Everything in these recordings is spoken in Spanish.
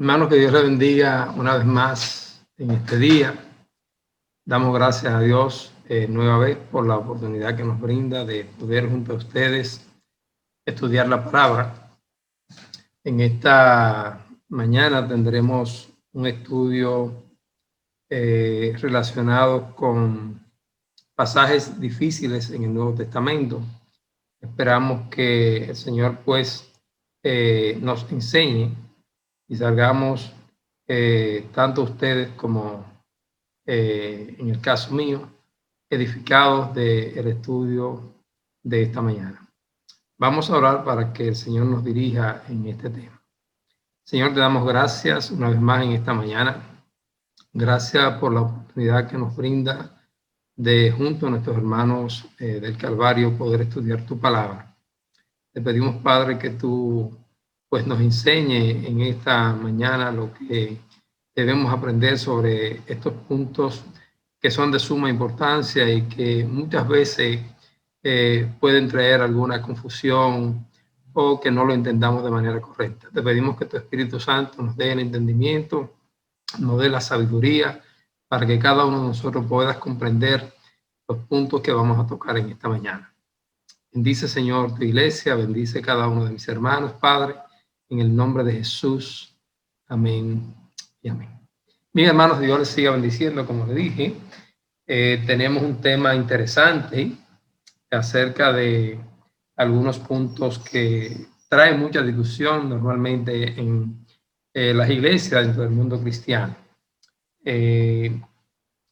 Hermanos, que Dios les bendiga una vez más en este día. Damos gracias a Dios nueva vez por la oportunidad que nos brinda de poder junto a ustedes estudiar la palabra. En esta mañana tendremos un estudio relacionado con pasajes difíciles en el Nuevo Testamento. Esperamos que el Señor pues nos enseñe y salgamos tanto ustedes como en el caso mío, edificados del estudio de esta mañana. Vamos a orar para que el Señor nos dirija en este tema. Señor, te damos gracias una vez más en esta mañana. Gracias por la oportunidad que nos brinda de junto a nuestros hermanos del Calvario poder estudiar tu palabra. Te pedimos, Padre, que tú pues nos enseñe en esta mañana lo que debemos aprender sobre estos puntos que son de suma importancia y que muchas veces pueden traer alguna confusión o que no lo entendamos de manera correcta. Te pedimos que tu Espíritu Santo nos dé el entendimiento, nos dé la sabiduría para que cada uno de nosotros pueda comprender los puntos que vamos a tocar en esta mañana. Bendice, Señor, tu iglesia, bendice cada uno de mis hermanos, Padre, en el nombre de Jesús. Amén y amén. Mis hermanos, Dios les siga bendiciendo, como les dije. Tenemos un tema interesante acerca de algunos puntos que traen mucha discusión normalmente en las iglesias dentro del mundo cristiano.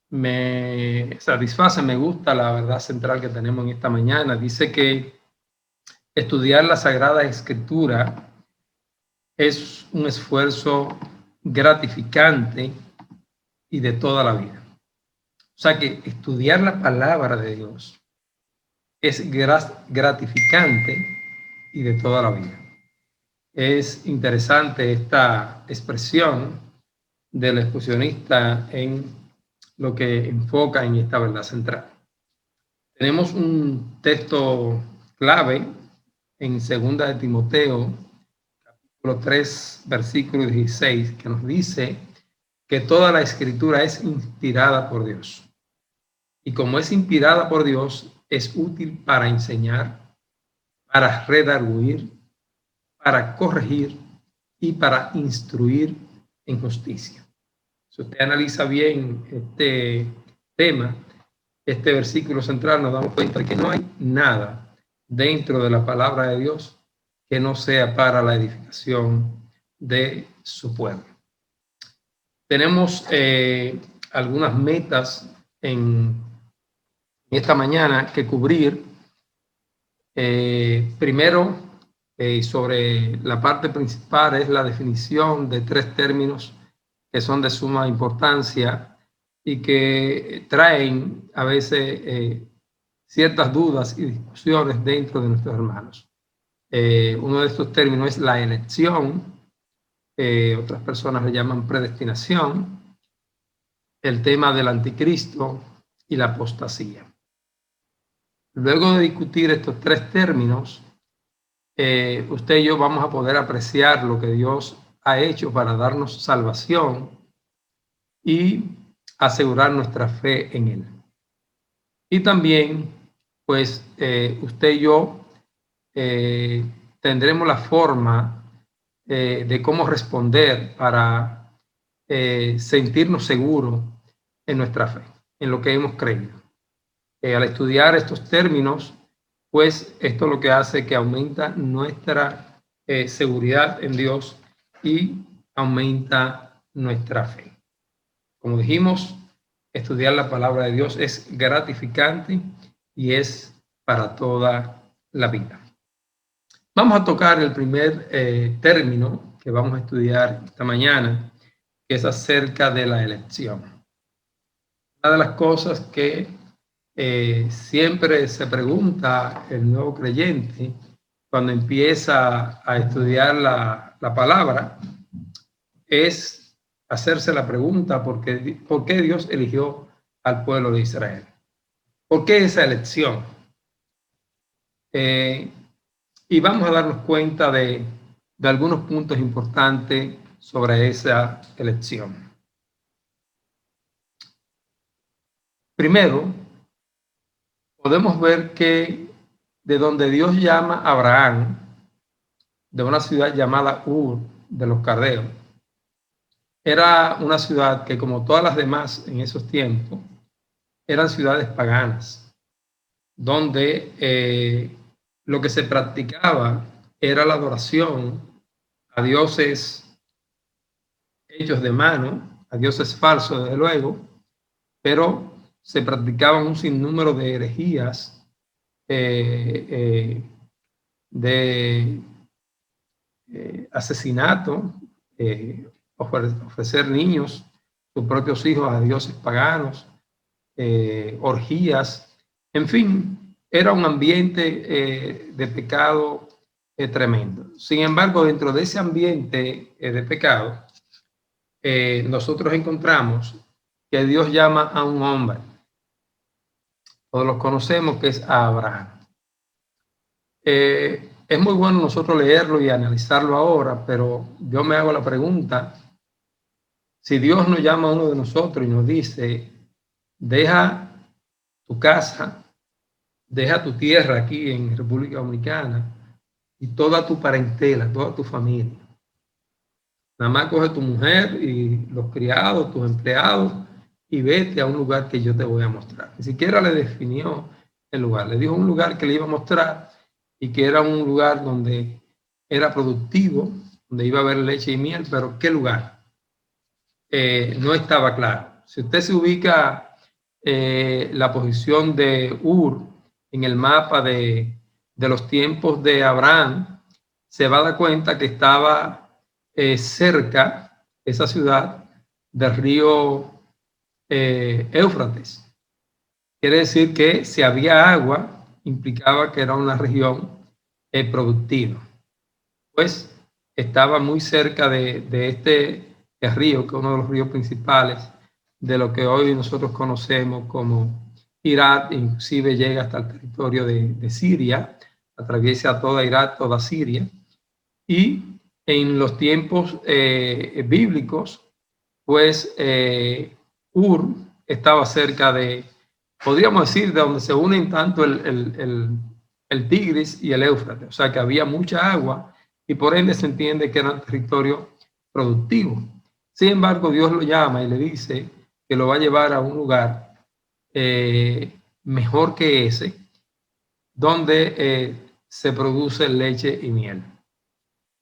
Me satisface, me gusta la verdad central que tenemos en esta mañana. Dice que estudiar la Sagrada Escritura es un esfuerzo gratificante y de toda la vida. O sea que estudiar la palabra de Dios es gratificante y de toda la vida. Es interesante esta expresión del excursionista en lo que enfoca en esta verdad central. Tenemos un texto clave en 2 de Timoteo, capítulo 3, versículo 16, que nos dice que toda la escritura es inspirada por Dios. Y como es inspirada por Dios, es útil para enseñar, para redarguir, para corregir y para instruir en justicia. Si usted analiza bien este tema, este versículo central, nos damos cuenta de que no hay nada dentro de la palabra de Dios que no sea para la edificación de su pueblo. Tenemos algunas metas en esta mañana que cubrir. Primero, sobre la parte principal es la definición de 3 términos que son de suma importancia y que traen a veces ciertas dudas y discusiones dentro de nuestros hermanos. Uno de estos términos es la elección, otras personas le llaman predestinación, el tema del anticristo y la apostasía. Luego de discutir estos 3 términos, usted y yo vamos a poder apreciar lo que Dios ha hecho para darnos salvación y asegurar nuestra fe en Él. Y también, pues, usted y yo tendremos la forma de cómo responder para sentirnos seguros en nuestra fe, en lo que hemos creído. Al estudiar estos términos, pues esto lo que hace es que aumenta nuestra seguridad en Dios y aumenta nuestra fe. Como dijimos, estudiar la palabra de Dios es gratificante y es para toda la vida. Vamos a tocar el primer término que vamos a estudiar esta mañana, que es acerca de la elección. Una de las cosas que siempre se pregunta el nuevo creyente cuando empieza a estudiar la palabra es hacerse la pregunta ¿por qué Dios eligió al pueblo de Israel? ¿Por qué esa elección? Y vamos a darnos cuenta de algunos puntos importantes sobre esa elección. Primero, podemos ver que de donde Dios llama a Abraham, de una ciudad llamada Ur de los Caldeos, era una ciudad que, como todas las demás en esos tiempos, eran ciudades paganas, donde lo que se practicaba era la adoración a dioses hechos de mano, a dioses falsos, desde luego, pero se practicaban un sinnúmero de herejías, de asesinato, ofrecer niños, sus propios hijos a dioses paganos, orgías, en fin, era un ambiente de pecado tremendo. Sin embargo, dentro de ese ambiente de pecado, nosotros encontramos que Dios llama a un hombre, todos los conocemos, que es a Abraham. Es muy bueno nosotros leerlo y analizarlo ahora, pero yo me hago la pregunta, si Dios nos llama a uno de nosotros y nos dice, deja tu casa, deja tu tierra aquí en República Dominicana y toda tu parentela, toda tu familia. Nada más coge tu mujer y los criados, tus empleados y vete a un lugar que yo te voy a mostrar. Ni siquiera le definió el lugar, le dijo un lugar que le iba a mostrar y que era un lugar donde era productivo, donde iba a haber leche y miel, pero ¿qué lugar? No estaba claro. Si usted se ubica la posición de Ur en el mapa de los tiempos de Abraham, se va a dar cuenta que estaba cerca, esa ciudad, del río Éufrates. Quiere decir que si había agua, implicaba que era una región productiva. Pues estaba muy cerca de este río, que es uno de los ríos principales de lo que hoy nosotros conocemos como Irak, inclusive llega hasta el territorio de Siria, atraviesa toda Irak, toda Siria, y en los tiempos bíblicos, pues Ur estaba cerca de, podríamos decir, de donde se unen tanto el Tigris y el Éufrates, o sea que había mucha agua y por ende se entiende que era un territorio productivo. Sin embargo, Dios lo llama y le dice que lo va a llevar a un lugar mejor que ese, donde se produce leche y miel.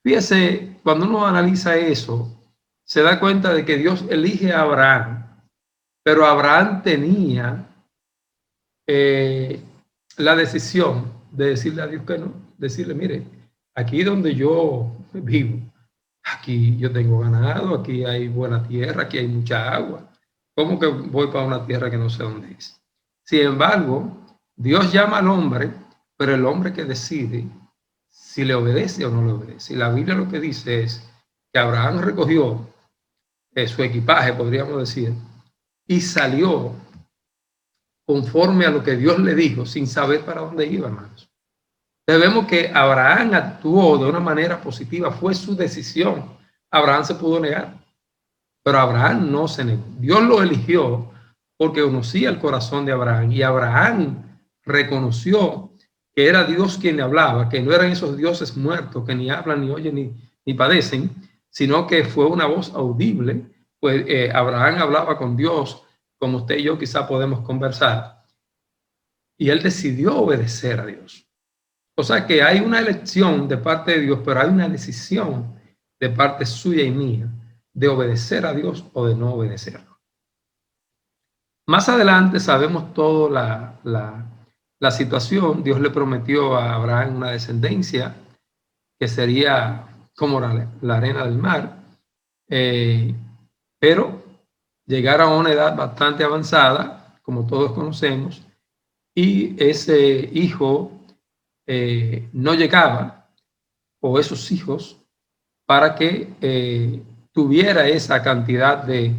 Fíjese, cuando uno analiza eso, se da cuenta de que Dios elige a Abraham, pero Abraham tenía la decisión de decirle a Dios que no, decirle, mire, aquí donde yo vivo, aquí yo tengo ganado, aquí hay buena tierra, aquí hay mucha agua. ¿Cómo que voy para una tierra que no sé dónde es? Sin embargo, Dios llama al hombre, pero el hombre que decide si le obedece o no le obedece. Y la Biblia lo que dice es que Abraham recogió su equipaje, podríamos decir, y salió conforme a lo que Dios le dijo, sin saber para dónde iba, hermanos. Vemos que Abraham actuó de una manera positiva, fue su decisión. Abraham se pudo negar, pero Abraham no se negó. Dios lo eligió porque conocía el corazón de Abraham y Abraham reconoció que era Dios quien le hablaba, que no eran esos dioses muertos que ni hablan, ni oyen, ni padecen, sino que fue una voz audible. Pues Abraham hablaba con Dios como usted y yo quizá podemos conversar, y él decidió obedecer a Dios. O sea que hay una elección de parte de Dios, pero hay una decisión de parte suya y mía de obedecer a Dios o de no obedecerlo. Más adelante sabemos toda la situación. Dios le prometió a Abraham una descendencia que sería como la arena del mar, pero llegaron a una edad bastante avanzada, como todos conocemos, y ese hijo no llegaba, o esos hijos, para que tuviera esa cantidad de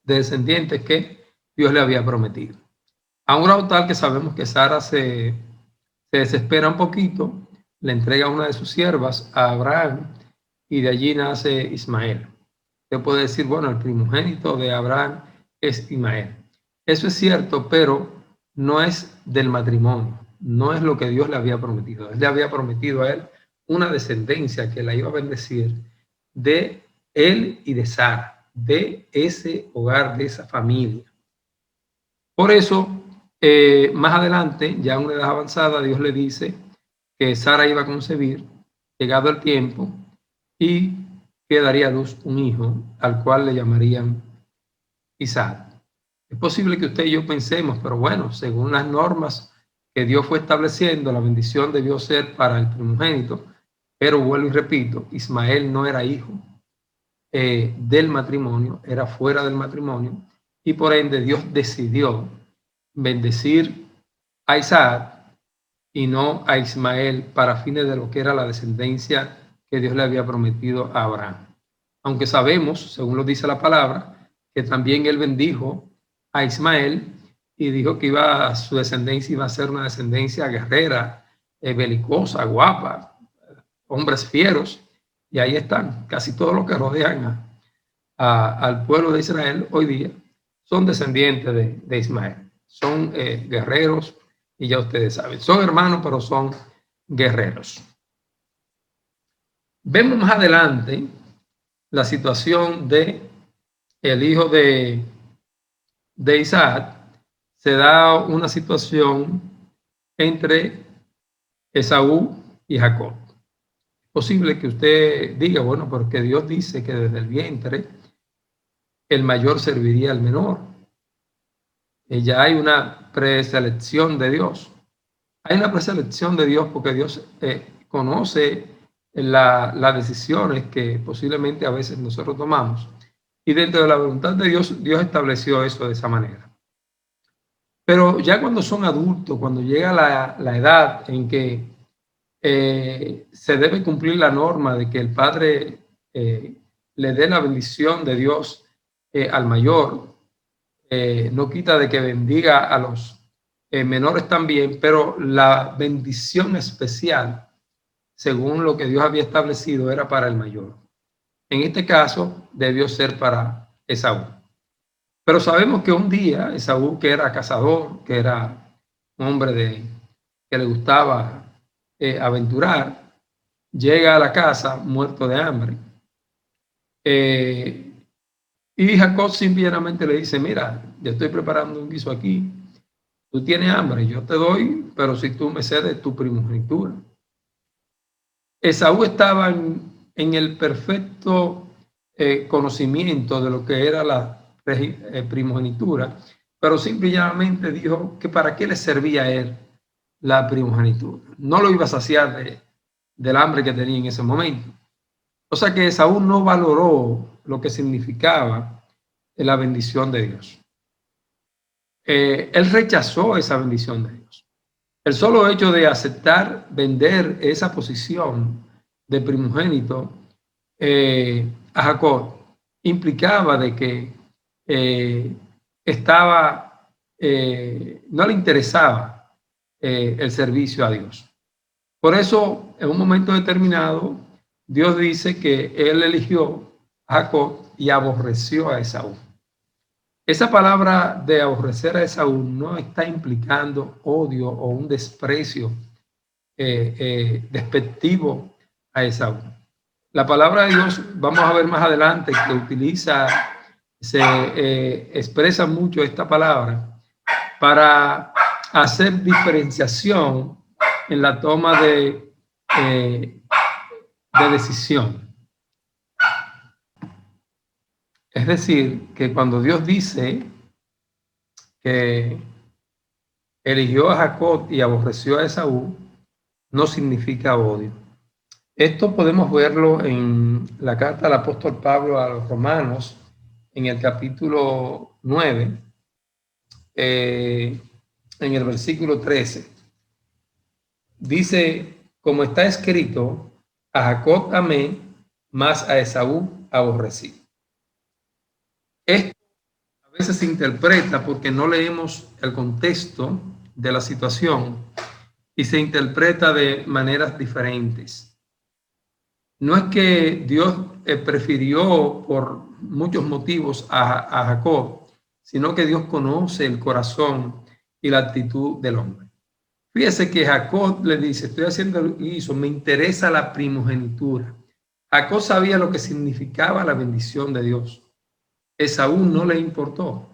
descendientes que Dios le había prometido. A un grado tal que sabemos que Sara se desespera un poquito, le entrega una de sus siervas a Abraham y de allí nace Ismael. Usted puede decir, bueno, el primogénito de Abraham es Ismael. Eso es cierto, pero no es del matrimonio, no es lo que Dios le había prometido. Él le había prometido a él una descendencia que la iba a bendecir de él y de Sara, de ese hogar, de esa familia. Por eso, más adelante, ya a una edad avanzada, Dios le dice que Sara iba a concebir, llegado el tiempo, y que daría a luz un hijo, al cual le llamarían Isaac. Es posible que usted y yo pensemos, pero bueno, según las normas que Dios fue estableciendo, la bendición debió ser para el primogénito, pero vuelvo y repito, Ismael no era hijo del matrimonio, era fuera del matrimonio, y por ende Dios decidió bendecir a Isaac y no a Ismael para fines de lo que era la descendencia que Dios le había prometido a Abraham. Aunque sabemos, según lo dice la palabra, que también él bendijo a Ismael y dijo que su descendencia iba a ser una descendencia guerrera, belicosa, guapa, hombres fieros, y ahí están. Casi todos los que rodean al pueblo de Israel hoy día son descendientes de Ismael. Son guerreros, y ya ustedes saben, son hermanos, pero son guerreros. Vemos más adelante la situación de el hijo de Isaac. Se da una situación entre Esaú y Jacob. Es posible que usted diga, bueno, porque Dios dice que desde el vientre el mayor serviría al menor. Ya hay una preselección de Dios. Hay una preselección de Dios porque Dios conoce las decisiones que posiblemente a veces nosotros tomamos. Y dentro de la voluntad de Dios, Dios estableció eso de esa manera. Pero ya cuando son adultos, cuando llega la edad en que se debe cumplir la norma de que el padre le dé la bendición de Dios al mayor, no quita de que bendiga a los menores también, pero la bendición especial, según lo que Dios había establecido, era para el mayor. En este caso, debió ser para Esaú. Pero sabemos que un día Esaú, que era cazador, que era un hombre que le gustaba aventurar, llega a la casa muerto de hambre. Y Jacob simplemente le dice, mira, yo estoy preparando un guiso aquí, tú tienes hambre, yo te doy, pero si tú me cedes tu primogenitura. Esaú estaba en el perfecto conocimiento de lo que era la primogenitura, pero simplemente dijo que para qué le servía a él la primogenitura. No lo iba a saciar del hambre que tenía en ese momento. O sea que Esaú no valoró lo que significaba la bendición de Dios. Él rechazó esa bendición de Dios. El solo hecho de aceptar vender esa posición de primogénito a Jacob implicaba de que no le interesaba el servicio a Dios. Por eso, en un momento determinado, Dios dice que él eligió a Jacob y aborreció a Esaú. Esa palabra de aborrecer a Esaú no está implicando odio o un desprecio despectivo a Esaú. La palabra de Dios, vamos a ver más adelante, que se expresa mucho esta palabra para hacer diferenciación en la toma de decisión. Es decir, que cuando Dios dice que eligió a Jacob y aborreció a Esaú, no significa odio. Esto podemos verlo en la carta del apóstol Pablo a los Romanos, en el capítulo 9, en el versículo 13. Dice, como está escrito, a Jacob amé, mas a Esaú aborrecí. Esto a veces se interpreta porque no leemos el contexto de la situación y se interpreta de maneras diferentes. No es que Dios prefirió por muchos motivos a Jacob, sino que Dios conoce el corazón y la actitud del hombre. Fíjese que Jacob le dice, estoy haciendo eso, me interesa la primogenitura. Jacob sabía lo que significaba la bendición de Dios. Esaú no le importó.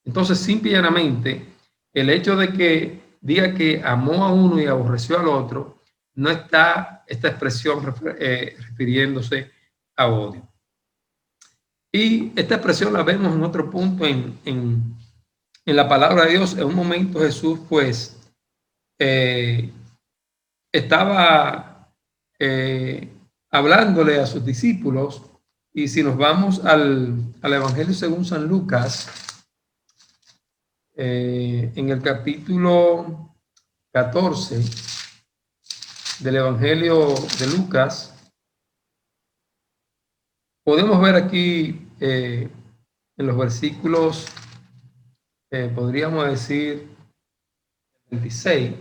Entonces, simple y llanamente, el hecho de que diga que amó a uno y aborreció al otro, no está esta expresión refiriéndose a odio. Y esta expresión la vemos en otro punto en la palabra de Dios. En un momento Jesús, pues, estaba hablándole a sus discípulos, y si nos vamos al Evangelio según San Lucas, en el capítulo 14 del Evangelio de Lucas, podemos ver aquí en los versículos, podríamos decir, 26,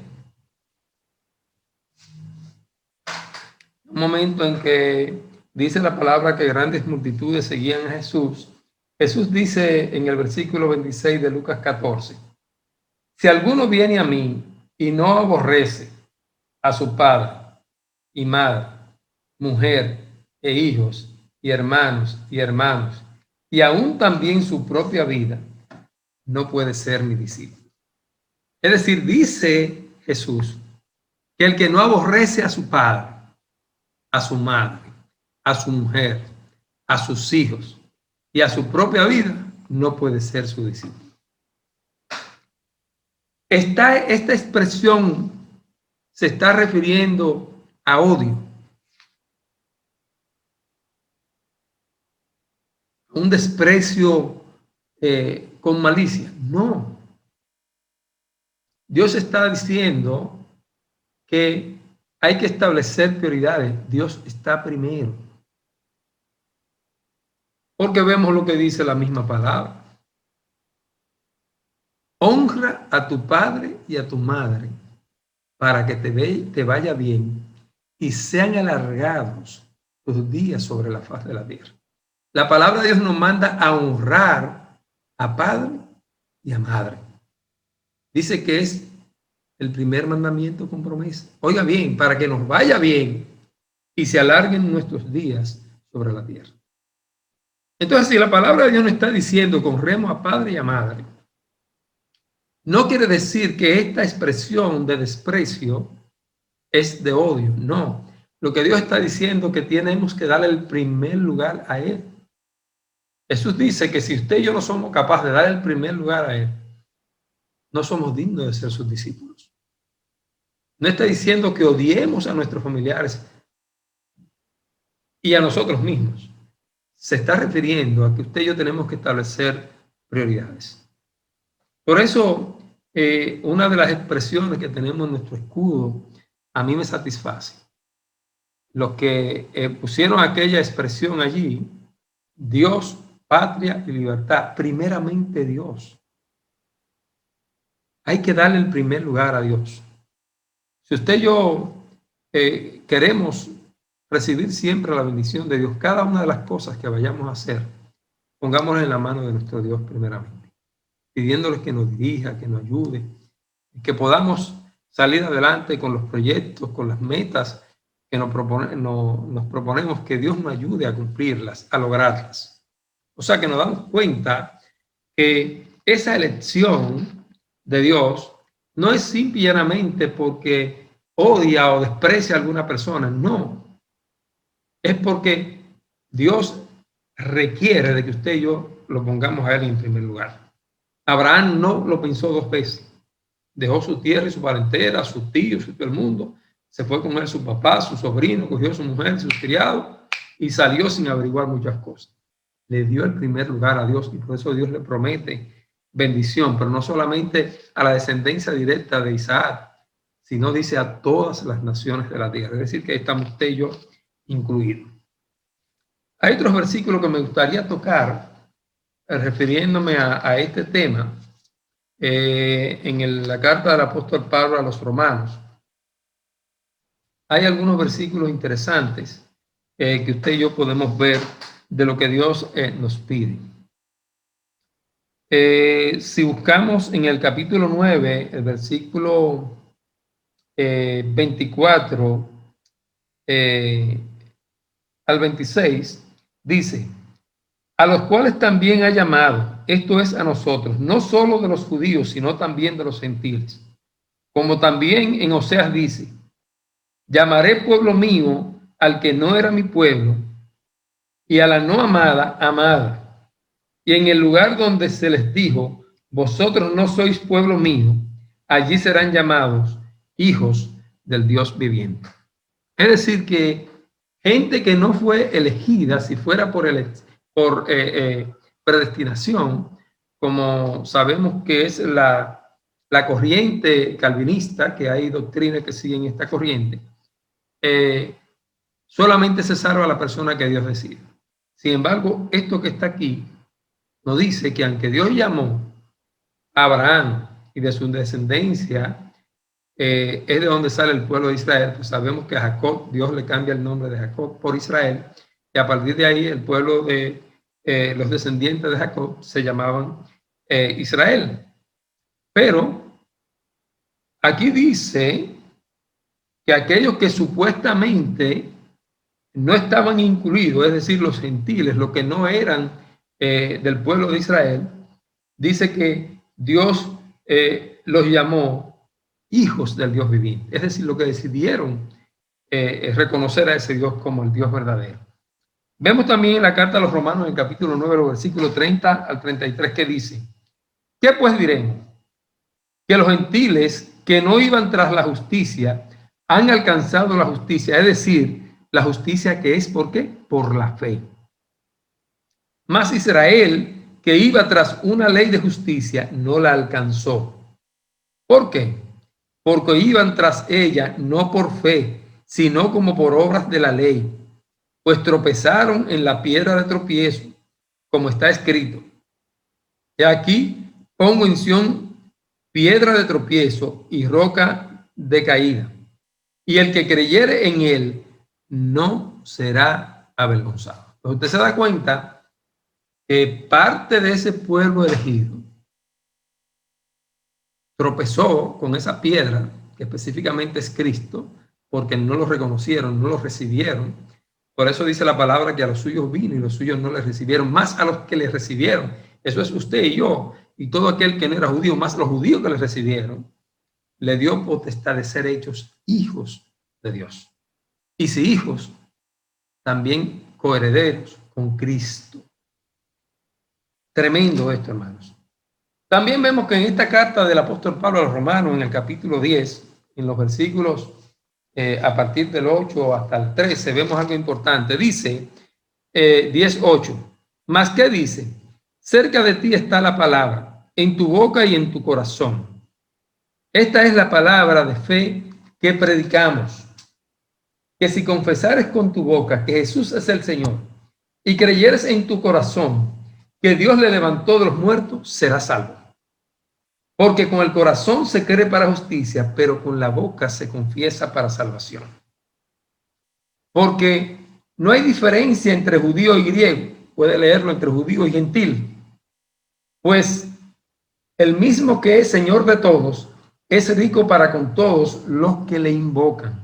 un momento en que dice la palabra que grandes multitudes seguían a Jesús. Jesús dice en el versículo 26 de Lucas 14, si alguno viene a mí y no aborrece a su padre y madre, mujer e hijos y hermanos, y aún también su propia vida, no puede ser mi discípulo. Es decir, dice Jesús que el que no aborrece a su padre, a su madre, a su mujer, a sus hijos y a su propia vida, no puede ser su discípulo. Esta expresión se está refiriendo a odio, a un desprecio con malicia. No. Dios está diciendo que hay que establecer prioridades. Dios está primero. Porque vemos lo que dice la misma palabra. Honra a tu padre y a tu madre para que te vaya bien y sean alargados tus días sobre la faz de la tierra. La palabra de Dios nos manda a honrar a padre y a madre. Dice que es el primer mandamiento con promesa. Oiga bien, para que nos vaya bien y se alarguen nuestros días sobre la tierra. Entonces, si la palabra de Dios nos está diciendo que honremos a padre y a madre, no quiere decir que esta expresión de desprecio es de odio, no. Lo que Dios está diciendo es que tenemos que darle el primer lugar a Él. Jesús dice que si usted y yo no somos capaces de dar el primer lugar a Él, no somos dignos de ser sus discípulos. No está diciendo que odiemos a nuestros familiares y a nosotros mismos. Se está refiriendo a que usted y yo tenemos que establecer prioridades. Por eso, una de las expresiones que tenemos en nuestro escudo a mí me satisface. Los que pusieron aquella expresión allí, Dios, patria y libertad, primeramente Dios. Hay que darle el primer lugar a Dios. Si usted y yo queremos recibir siempre la bendición de Dios, cada una de las cosas que vayamos a hacer, pongámosla en la mano de nuestro Dios primeramente, pidiéndole que nos dirija, que nos ayude, que podamos salir adelante con los proyectos, con las metas que nos proponemos, que Dios nos ayude a cumplirlas, a lograrlas. O sea, que nos damos cuenta que esa elección de Dios no es simplemente porque odia o desprecia a alguna persona, no. Es porque Dios requiere de que usted y yo lo pongamos a Él en primer lugar. Abraham no lo pensó dos veces. Dejó su tierra y su parentela, sus tíos y todo el mundo. Se fue con él su papá, su sobrino, cogió a su mujer, sus criados y salió sin averiguar muchas cosas. Le dio el primer lugar a Dios y por eso Dios le promete bendición, pero no solamente a la descendencia directa de Isaac, sino dice a todas las naciones de la tierra. Es decir, que estamos usted y yo incluidos. Hay otros versículos que me gustaría tocar refiriéndome a este tema en la carta del apóstol Pablo a los romanos. Hay algunos versículos interesantes que usted y yo podemos ver de lo que Dios nos pide. Si buscamos en el capítulo 9, el versículo 24 al 26, dice: a los cuales también ha llamado, esto es a nosotros, no solo de los judíos, sino también de los gentiles. Como también en Oseas dice: llamaré pueblo mío al que no era mi pueblo, y a la no amada, amada. Y en el lugar donde se les dijo: vosotros no sois pueblo mío, allí serán llamados hijos del Dios viviente. Es decir, que gente que no fue elegida, si fuera por predestinación, como sabemos que es la corriente calvinista, que hay doctrinas que siguen esta corriente, solamente se salva a la persona que Dios decide. Sin embargo, esto que está aquí nos dice que aunque Dios llamó a Abraham y de su descendencia es de donde sale el pueblo de Israel, pues sabemos que a Jacob Dios le cambia el nombre de Jacob por Israel, y a partir de ahí el pueblo de los descendientes de Jacob se llamaban Israel. Pero aquí dice que aquellos que supuestamente no estaban incluidos, es decir, los gentiles, los que no eran del pueblo de Israel, dice que Dios los llamó hijos del Dios viviente, es decir, los que decidieron reconocer a ese Dios como el Dios verdadero. Vemos también en la carta a los Romanos, en el capítulo 9, los versículos 30 al 33, que dice: ¿qué pues diremos? Que los gentiles que no iban tras la justicia han alcanzado la justicia, es decir, la justicia que es, ¿por qué? Por la fe. Mas Israel, que iba tras una ley de justicia, no la alcanzó. ¿Por qué? Porque iban tras ella no por fe, sino como por obras de la ley, pues tropezaron en la piedra de tropiezo, como está escrito: he aquí pongo en Sión piedra de tropiezo y roca de caída, y el que creyere en él no será avergonzado. Pues usted se da cuenta que parte de ese pueblo elegido tropezó con esa piedra, que específicamente es Cristo, porque no lo reconocieron, no lo recibieron. Por eso dice la palabra que a los suyos vino y los suyos no le recibieron, más a los que le recibieron. Eso es usted y yo, y todo aquel que no era judío, más los judíos que le recibieron, le dio potestad de ser hechos hijos de Dios. Y si hijos, también coherederos con Cristo. Tremendo esto, hermanos. También vemos que en esta carta del apóstol Pablo a los Romanos, en el capítulo 10, en los versículos a partir del 8 hasta el 13, vemos algo importante. Dice 10:8, ¿más qué dice? Cerca de ti está la palabra, en tu boca y en tu corazón. Esta es la palabra de fe que predicamos, que si confesares con tu boca que Jesús es el Señor y creyeres en tu corazón que Dios le levantó de los muertos, serás salvo. Porque con el corazón se cree para justicia, pero con la boca se confiesa para salvación. Porque no hay diferencia entre judío y griego. Puede leerlo entre judío y gentil. Pues el mismo que es Señor de todos, es rico para con todos los que le invocan.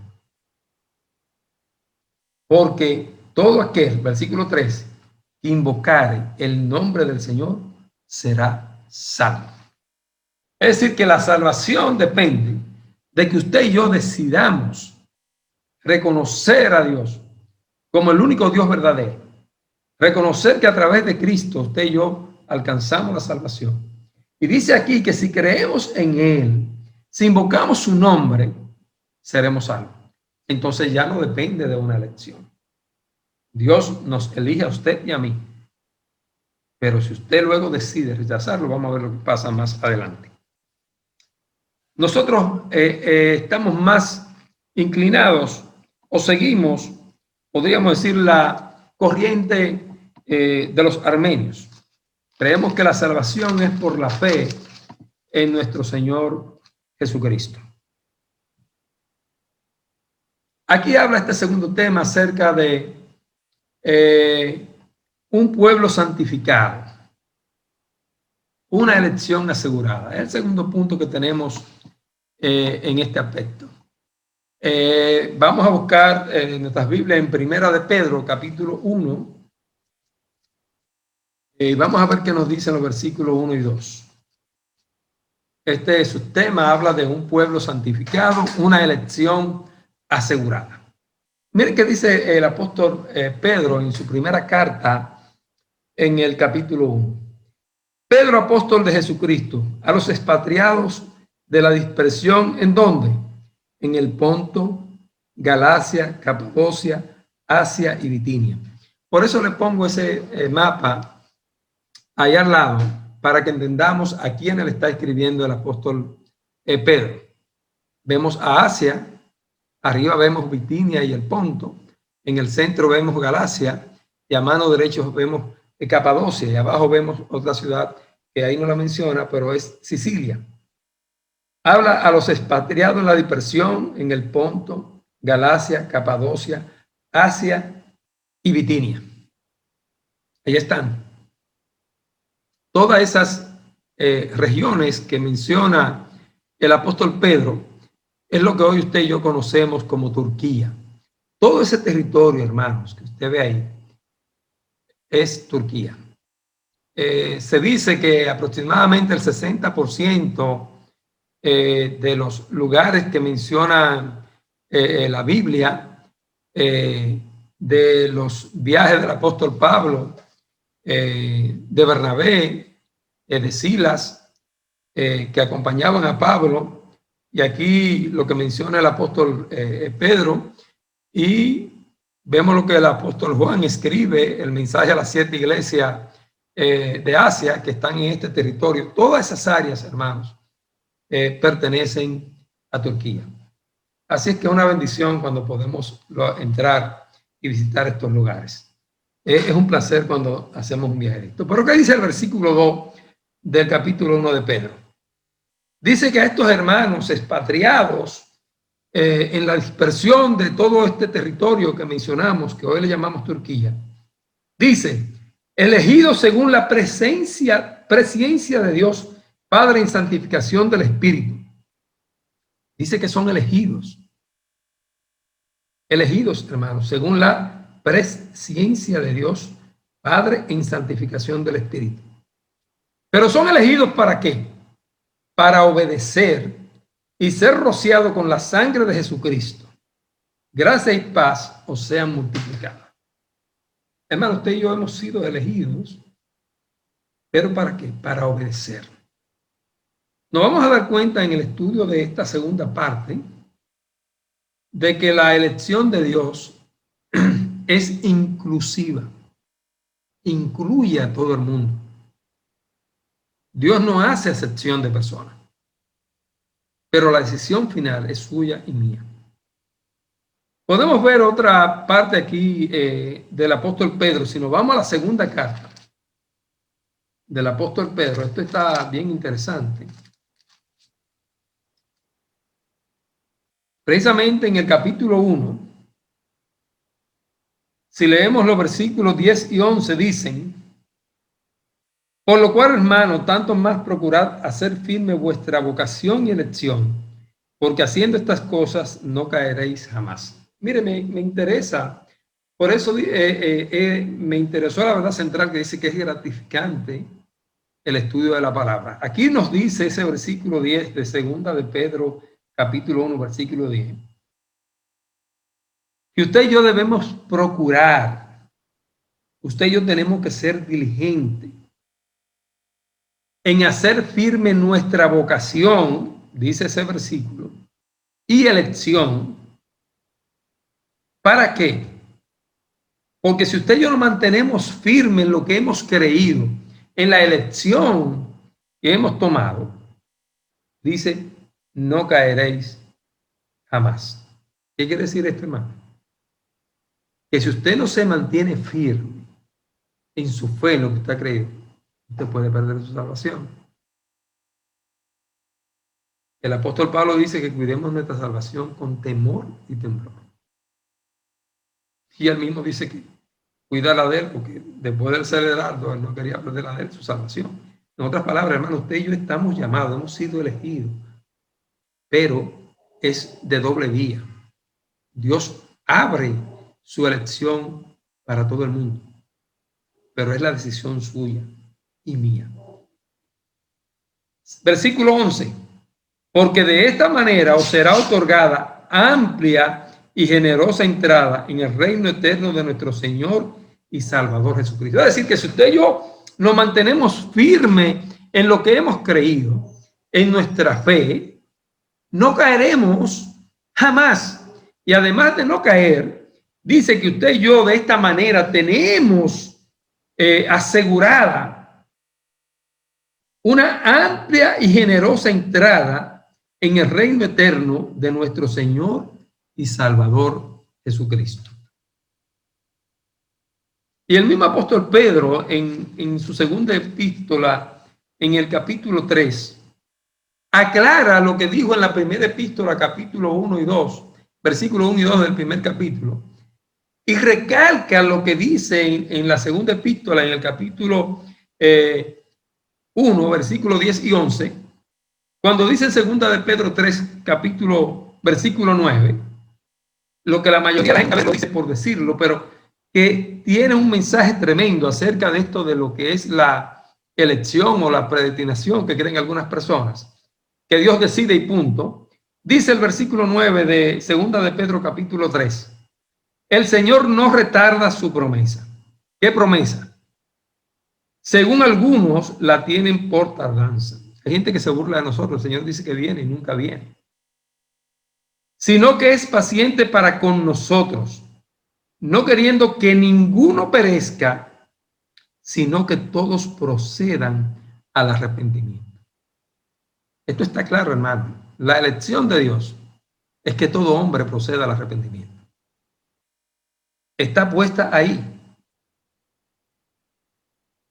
Porque todo aquel, versículo 13, que invocare el nombre del Señor, será salvo. Es decir, que la salvación depende de que usted y yo decidamos reconocer a Dios como el único Dios verdadero. Reconocer que a través de Cristo usted y yo alcanzamos la salvación. Y dice aquí que si creemos en Él, si invocamos su nombre, seremos salvos. Entonces ya no depende de una elección. Dios nos elige a usted y a mí. Pero si usted luego decide rechazarlo, vamos a ver lo que pasa más adelante. Nosotros estamos más inclinados o seguimos, podríamos decir, la corriente de los armenios. Creemos que la salvación es por la fe en nuestro Señor Jesucristo. Aquí habla este segundo tema acerca de un pueblo santificado, una elección asegurada. Es el segundo punto que tenemos en este aspecto. Vamos a buscar en nuestras Biblias en Primera de Pedro, capítulo 1. Vamos a ver qué nos dicen los versículos 1 y 2. Este es su tema, habla de un pueblo santificado, una elección asegurada. Miren qué dice el apóstol Pedro en su primera carta en el capítulo 1. Pedro, apóstol de Jesucristo, a los expatriados de la dispersión, ¿en dónde? En el Ponto, Galacia, Capadocia, Asia y Bitinia. Por eso le pongo ese mapa ahí al lado, para que entendamos a quién le está escribiendo el apóstol Pedro. Vemos a Asia, arriba vemos Bitinia y el Ponto, en el centro vemos Galacia, y a mano derecha vemos Capadocia, y abajo vemos otra ciudad que ahí no la menciona, pero es Sicilia. Habla a los expatriados en la dispersión, en el Ponto, Galacia, Capadocia, Asia y Bitinia. Ahí están. Todas esas regiones que menciona el apóstol Pedro es lo que hoy usted y yo conocemos como Turquía. Todo ese territorio, hermanos, que usted ve ahí, es Turquía. Se dice que aproximadamente el 60% de los lugares que menciona la Biblia, de los viajes del apóstol Pablo, de Bernabé, de Silas, que acompañaban a Pablo, y aquí lo que menciona el apóstol Pedro, y vemos lo que el apóstol Juan escribe, el mensaje a las 7 iglesias de Asia que están en este territorio. Todas esas áreas, hermanos, pertenecen a Turquía. Así es que es una bendición cuando podemos entrar y visitar estos lugares. Es un placer cuando hacemos un viaje de esto. Pero ¿qué dice el versículo 2 del capítulo 1 de Pedro? Dice que a estos hermanos expatriados en la dispersión de todo este territorio que mencionamos, que hoy le llamamos Turquía, dice, elegidos según la presciencia de Dios, Padre en santificación del Espíritu. Dice que son elegidos. Elegidos, hermanos, según la presciencia de Dios, Padre en santificación del Espíritu. Pero son elegidos ¿para qué? Para obedecer y ser rociado con la sangre de Jesucristo. Gracia y paz os sean multiplicadas. Hermano, usted y yo hemos sido elegidos, pero ¿para qué? Para obedecer. Nos vamos a dar cuenta en el estudio de esta segunda parte de que la elección de Dios es inclusiva, incluye a todo el mundo. Dios no hace acepción de personas, pero la decisión final es suya y mía. Podemos ver otra parte aquí del apóstol Pedro. Si nos vamos a la segunda carta del apóstol Pedro, esto está bien interesante. Precisamente en el capítulo 1, si leemos los versículos 10 y 11, dicen, por lo cual, hermano, tanto más procurad hacer firme vuestra vocación y elección, porque haciendo estas cosas no caeréis jamás. Mire, me interesa, por eso me interesó la verdad central que dice que es gratificante el estudio de la palabra. Aquí nos dice ese versículo 10 de segunda de Pedro, capítulo 1, versículo 10, que usted y yo debemos procurar, usted y yo tenemos que ser diligentes en hacer firme nuestra vocación, dice ese versículo, y elección. ¿Para qué? Porque si usted y yo nos mantenemos firmes en lo que hemos creído, en la elección que hemos tomado, dice, no caeréis jamás. ¿Qué quiere decir esto, hermano? Que si usted no se mantiene firme en su fe, en lo que usted ha creído, usted puede perder su salvación. El apóstol Pablo dice que cuidemos nuestra salvación con temor y temblor. Y él mismo dice que cuídala de él, porque después del ser Heraldo, él no quería perderla de él, su salvación. En otras palabras, hermano, usted y yo estamos llamados, hemos sido elegidos, pero es de doble vía. Dios abre su elección para todo el mundo, pero es la decisión suya y mía. Versículo 11. Porque de esta manera os será otorgada amplia y generosa entrada en el reino eterno de nuestro Señor y Salvador Jesucristo. Es decir, que si usted y yo nos mantenemos firmes en lo que hemos creído, en nuestra fe, no caeremos jamás. Y además de no caer, dice que usted y yo de esta manera tenemos asegurada una amplia y generosa entrada en el reino eterno de nuestro Señor y Salvador Jesucristo. Y el mismo apóstol Pedro en su segunda epístola, en el capítulo 3, aclara lo que dijo en la primera epístola, capítulo 1 y 2, versículo 1 y 2 del primer capítulo, y recalca lo que dice en la segunda epístola, en el capítulo 1, versículo 10 y 11, cuando dice en segunda de Pedro 3, versículo 9, lo que la mayoría de la gente lo dice por decirlo, pero que tiene un mensaje tremendo acerca de esto de lo que es la elección o la predestinación que creen algunas personas, que Dios decide y punto. Dice el versículo 9 de segunda de Pedro capítulo 3, el Señor no retarda su promesa. ¿Qué promesa? Según algunos la tienen por tardanza. Hay gente que se burla de nosotros. El Señor dice que viene y nunca viene. Sino que es paciente para con nosotros, no queriendo que ninguno perezca, sino que todos procedan al arrepentimiento. Esto está claro, hermano. La elección de Dios es que todo hombre proceda al arrepentimiento. Está puesta ahí.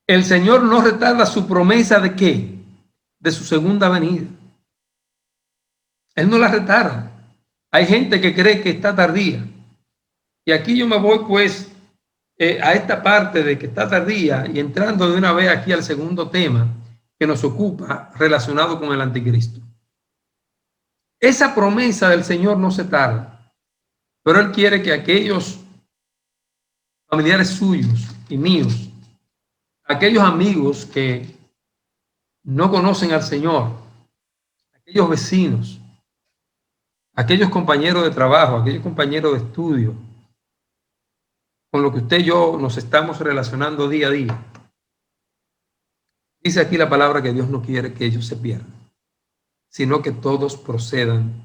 El Señor no retarda su promesa de ¿qué? De su segunda venida. Él no la retarda. Hay gente que cree que está tardía. Y aquí yo me voy pues a esta parte de que está tardía y entrando de una vez aquí al segundo tema que nos ocupa relacionado con el anticristo. Esa promesa del Señor no se tarda, pero Él quiere que aquellos familiares suyos y míos, aquellos amigos que no conocen al Señor, aquellos vecinos, aquellos compañeros de trabajo, aquellos compañeros de estudio, con lo que usted y yo nos estamos relacionando día a día. Dice aquí la palabra que Dios no quiere que ellos se pierdan, sino que todos procedan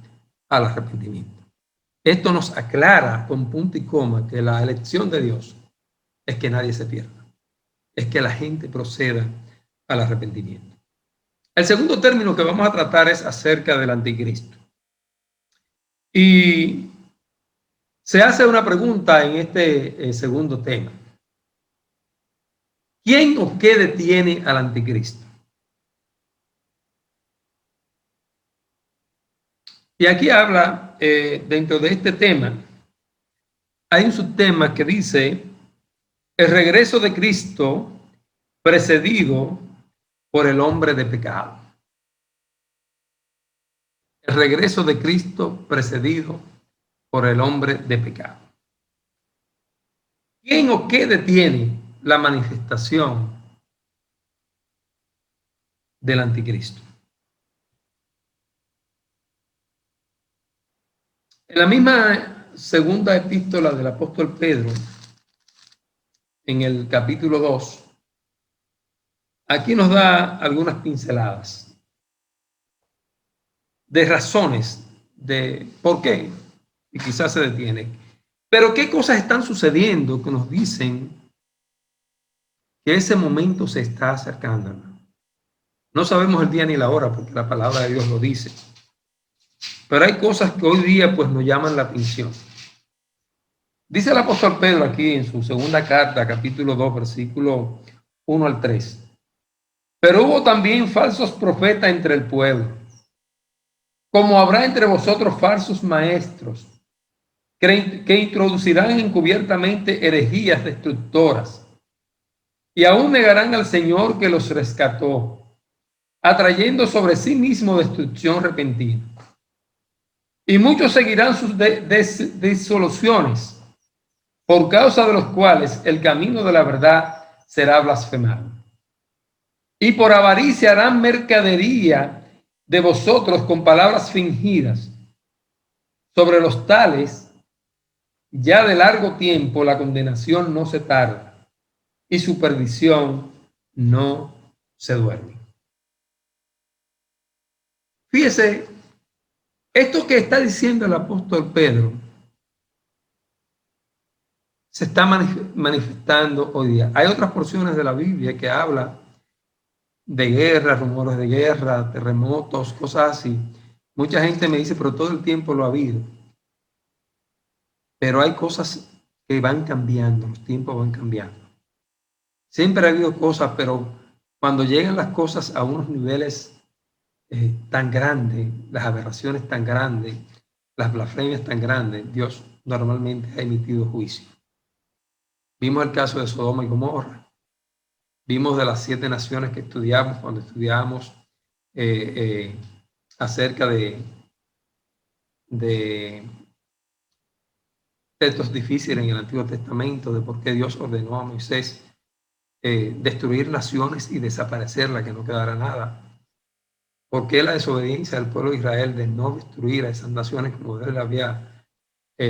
al arrepentimiento. Esto nos aclara con punto y coma que la elección de Dios es que nadie se pierda, es que la gente proceda al arrepentimiento. El segundo término que vamos a tratar es acerca del anticristo. Y se hace una pregunta en este segundo tema. ¿Quién o qué detiene al anticristo? Y aquí habla, dentro de este tema, hay un subtema que dice el regreso de Cristo precedido por el hombre de pecado. El regreso de Cristo precedido por el hombre de pecado. ¿Quién o qué detiene la manifestación del anticristo? En la misma segunda epístola del apóstol Pedro, en el capítulo 2, aquí nos da algunas pinceladas de razones de por qué, y quizás se detiene. Pero ¿qué cosas están sucediendo que nos dicen que ese momento se está acercando? No sabemos el día ni la hora porque la palabra de Dios lo dice. Pero hay cosas que hoy día pues nos llaman la atención. Dice el apóstol Pedro aquí en su segunda carta, capítulo 2, versículo 1 al 3. Pero hubo también falsos profetas entre el pueblo, como habrá entre vosotros falsos maestros, que introducirán encubiertamente herejías destructoras y aún negarán al Señor que los rescató, atrayendo sobre sí mismo destrucción repentina. Y muchos seguirán sus disoluciones, por causa de los cuales el camino de la verdad será blasfemado. Y por avaricia harán mercadería de vosotros con palabras fingidas. Sobre los tales, ya de largo tiempo la condenación no se tarda y su perdición no se duerme. Fíjese, esto que está diciendo el apóstol Pedro se está manifestando hoy día. Hay otras porciones de la Biblia que habla de guerra, rumores de guerra, terremotos, cosas así. Mucha gente me dice, pero todo el tiempo lo ha habido. Pero hay cosas que van cambiando, los tiempos van cambiando. Siempre ha habido cosas, pero cuando llegan las cosas a unos niveles tan grandes, las aberraciones tan grandes, las blasfemias tan grandes, Dios normalmente ha emitido juicio. Vimos el caso de Sodoma y Gomorra. Vimos de las 7 naciones que estudiamos cuando estudiamos acerca de textos difíciles en el Antiguo Testamento, de por qué Dios ordenó a Moisés destruir naciones y desaparecerla, que no quedara nada. ¿Por qué la desobediencia del pueblo de Israel de no destruir a esas naciones como Dios le había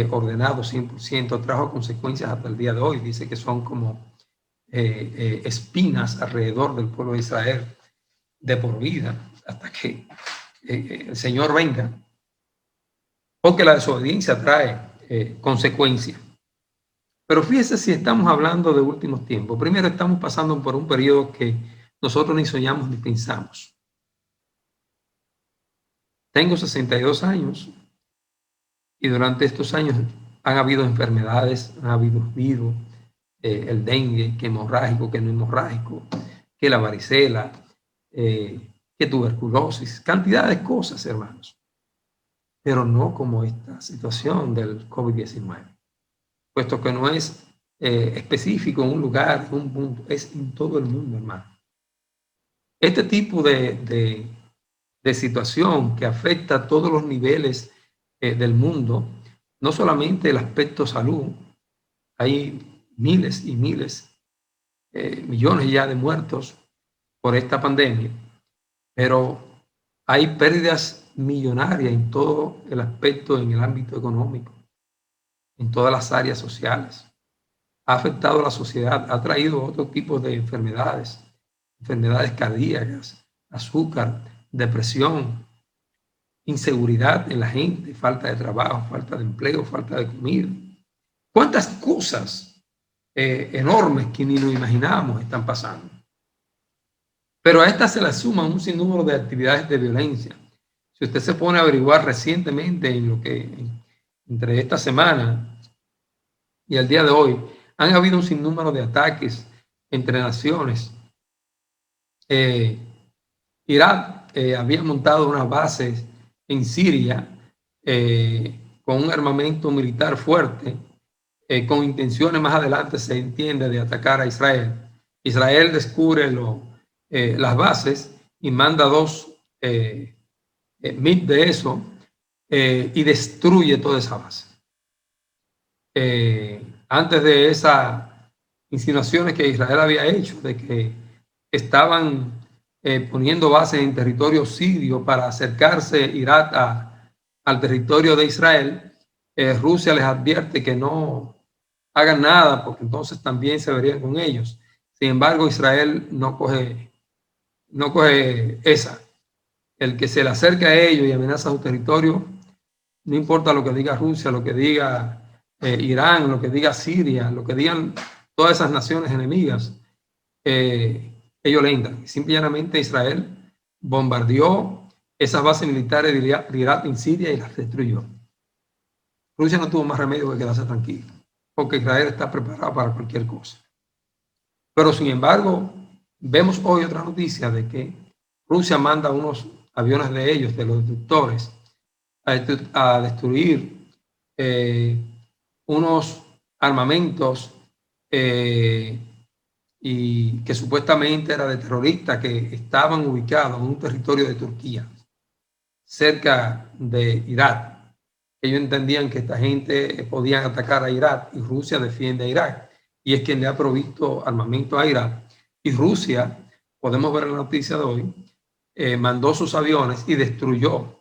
ordenado 100%, trajo consecuencias hasta el día de hoy? Dice que son como espinas alrededor del pueblo de Israel de por vida hasta que el Señor venga, porque la desobediencia trae consecuencias. Pero fíjese, si estamos hablando de últimos tiempos, primero estamos pasando por un periodo que nosotros ni soñamos ni pensamos. Tengo 62 años y durante estos años han habido enfermedades, han habido virus, el dengue, que hemorrágico, que no hemorrágico, que la varicela, que tuberculosis, cantidad de cosas, hermanos. Pero no como esta situación del COVID-19, puesto que no es específico en un lugar, en un punto, es en todo el mundo, hermano. Este tipo de situación que afecta a todos los niveles del mundo, no solamente el aspecto salud, hay miles y miles, millones ya de muertos por esta pandemia, pero hay pérdidas millonarias en todo el aspecto, en el ámbito económico, en todas las áreas sociales. Ha afectado a la sociedad, ha traído otro tipo de enfermedades, enfermedades cardíacas, azúcar, depresión, inseguridad en la gente, falta de trabajo, falta de empleo, falta de comida. ¿Cuántas cosas enormes que ni nos imaginamos están pasando? Pero a estas se le suman un sinnúmero de actividades de violencia. Si usted se pone a averiguar recientemente en lo que entre esta semana y el día de hoy, han habido un sinnúmero de ataques entre naciones. Irak había montado unas bases en Siria con un armamento militar fuerte, con intenciones más adelante, se entiende, de atacar a Israel. Israel descubre las bases y manda 2 MiG de eso y destruye toda esa base. Antes de esas insinuaciones que Israel había hecho de que estaban poniendo bases en territorio sirio para acercarse Irak al territorio de Israel, Rusia les advierte que no hagan nada porque entonces también se verían con ellos. Sin embargo, Israel no coge esa. El que se le acerca a ellos y amenaza su territorio, no importa lo que diga Rusia, lo que diga Irán, lo que diga Siria, lo que digan todas esas naciones enemigas, ellos le entran. Simplemente Israel bombardeó esas bases militares de Irak en Siria y las destruyó. Rusia no tuvo más remedio que quedarse tranquilo, porque Israel está preparado para cualquier cosa. Pero sin embargo, vemos hoy otra noticia de que Rusia manda unos aviones de ellos, de los destructores, a destruir unos armamentos y que supuestamente era de terroristas que estaban ubicados en un territorio de Turquía, cerca de Irak. Ellos entendían que esta gente podían atacar a Irak y Rusia defiende a Irak y es quien le ha provisto armamento a Irak. Y Rusia, podemos ver en la noticia de hoy, mandó sus aviones y destruyó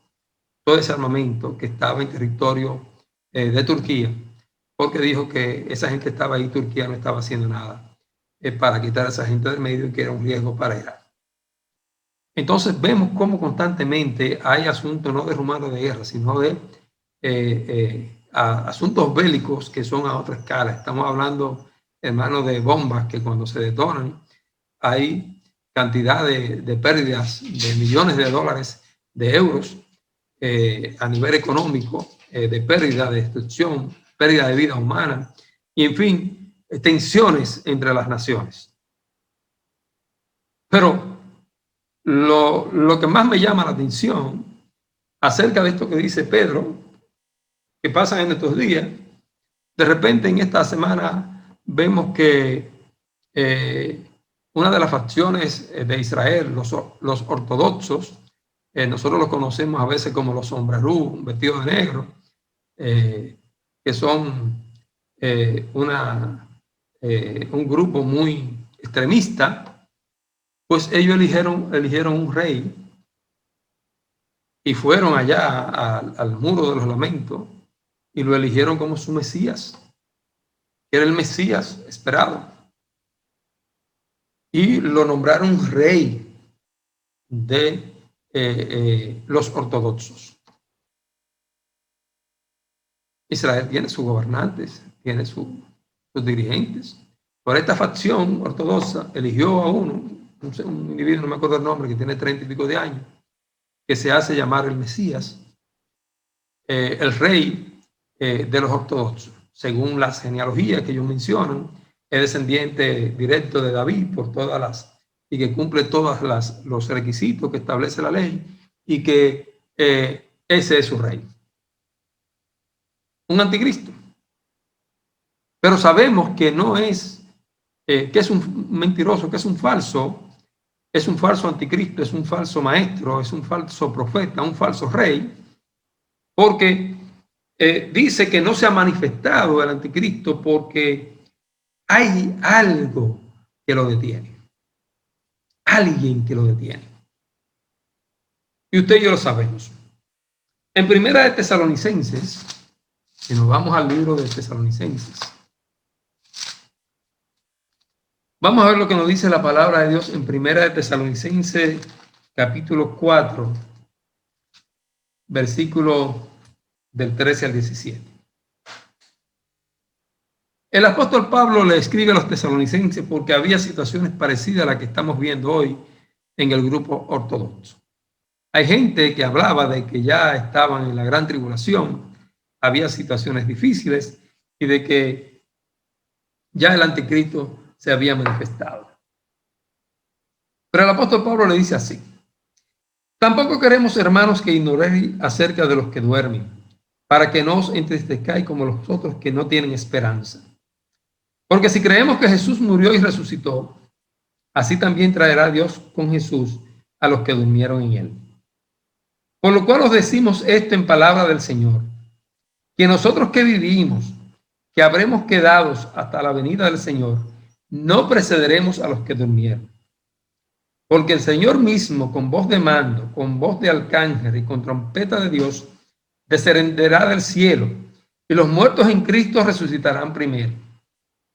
todo ese armamento que estaba en territorio de Turquía, porque dijo que esa gente estaba ahí, Turquía no estaba haciendo nada para quitar a esa gente del medio y que era un riesgo para Irak. Entonces vemos cómo constantemente hay asuntos no de rumores de guerra, sino de asuntos bélicos que son a otra escala. Estamos hablando, hermano, de bombas que cuando se detonan hay cantidad de pérdidas de millones de dólares, de euros a nivel económico, de pérdida, de destrucción, pérdida de vida humana y, en fin, tensiones entre las naciones. Pero lo que más me llama la atención acerca de esto que dice Pedro, que pasa en estos días, de repente en esta semana vemos que una de las facciones de Israel, los ortodoxos, nosotros los conocemos a veces como los sombrerú, vestidos de negro, que son un grupo muy extremista, pues ellos eligieron un rey y fueron allá al Muro de los Lamentos y lo eligieron como su Mesías, que era el Mesías esperado. Y lo nombraron rey de los ortodoxos. Israel tiene sus gobernantes, tiene sus dirigentes. Por esta facción ortodoxa eligió a uno, un individuo, no me acuerdo el nombre, que tiene 30 y pico de años, que se hace llamar el Mesías, el rey de los ortodoxos. Según las genealogías que ellos mencionan, es descendiente directo de David por todas las, y que cumple todos los requisitos que establece la ley, y que ese es su rey. Un anticristo. Pero sabemos que no es, que es un mentiroso, que es un falso anticristo, es un falso maestro, es un falso profeta, un falso rey, porque dice que no se ha manifestado el anticristo porque hay algo que lo detiene, alguien que lo detiene. Y usted y yo lo sabemos. En Primera de Tesalonicenses, si nos vamos al libro de Tesalonicenses, vamos a ver lo que nos dice la palabra de Dios en Primera de Tesalonicenses, capítulo 4, versículo del 13 al 17. El apóstol Pablo le escribe a los tesalonicenses porque había situaciones parecidas a las que estamos viendo hoy en el grupo ortodoxo. Hay gente que hablaba de que ya estaban en la gran tribulación, había situaciones difíciles y de que ya el anticristo se había manifestado. Pero el apóstol Pablo le dice así: tampoco queremos, hermanos, que ignoréis acerca de los que duermen, para que no os entristezcáis como los otros que no tienen esperanza. Porque si creemos que Jesús murió y resucitó, así también traerá Dios con Jesús a los que durmieron en él. Por lo cual os decimos esto en palabra del Señor, que nosotros que vivimos, que habremos quedado hasta la venida del Señor, no precederemos a los que durmieron. Porque el Señor mismo, con voz de mando, con voz de arcángel y con trompeta de Dios, descenderá del cielo, y los muertos en Cristo resucitarán primero.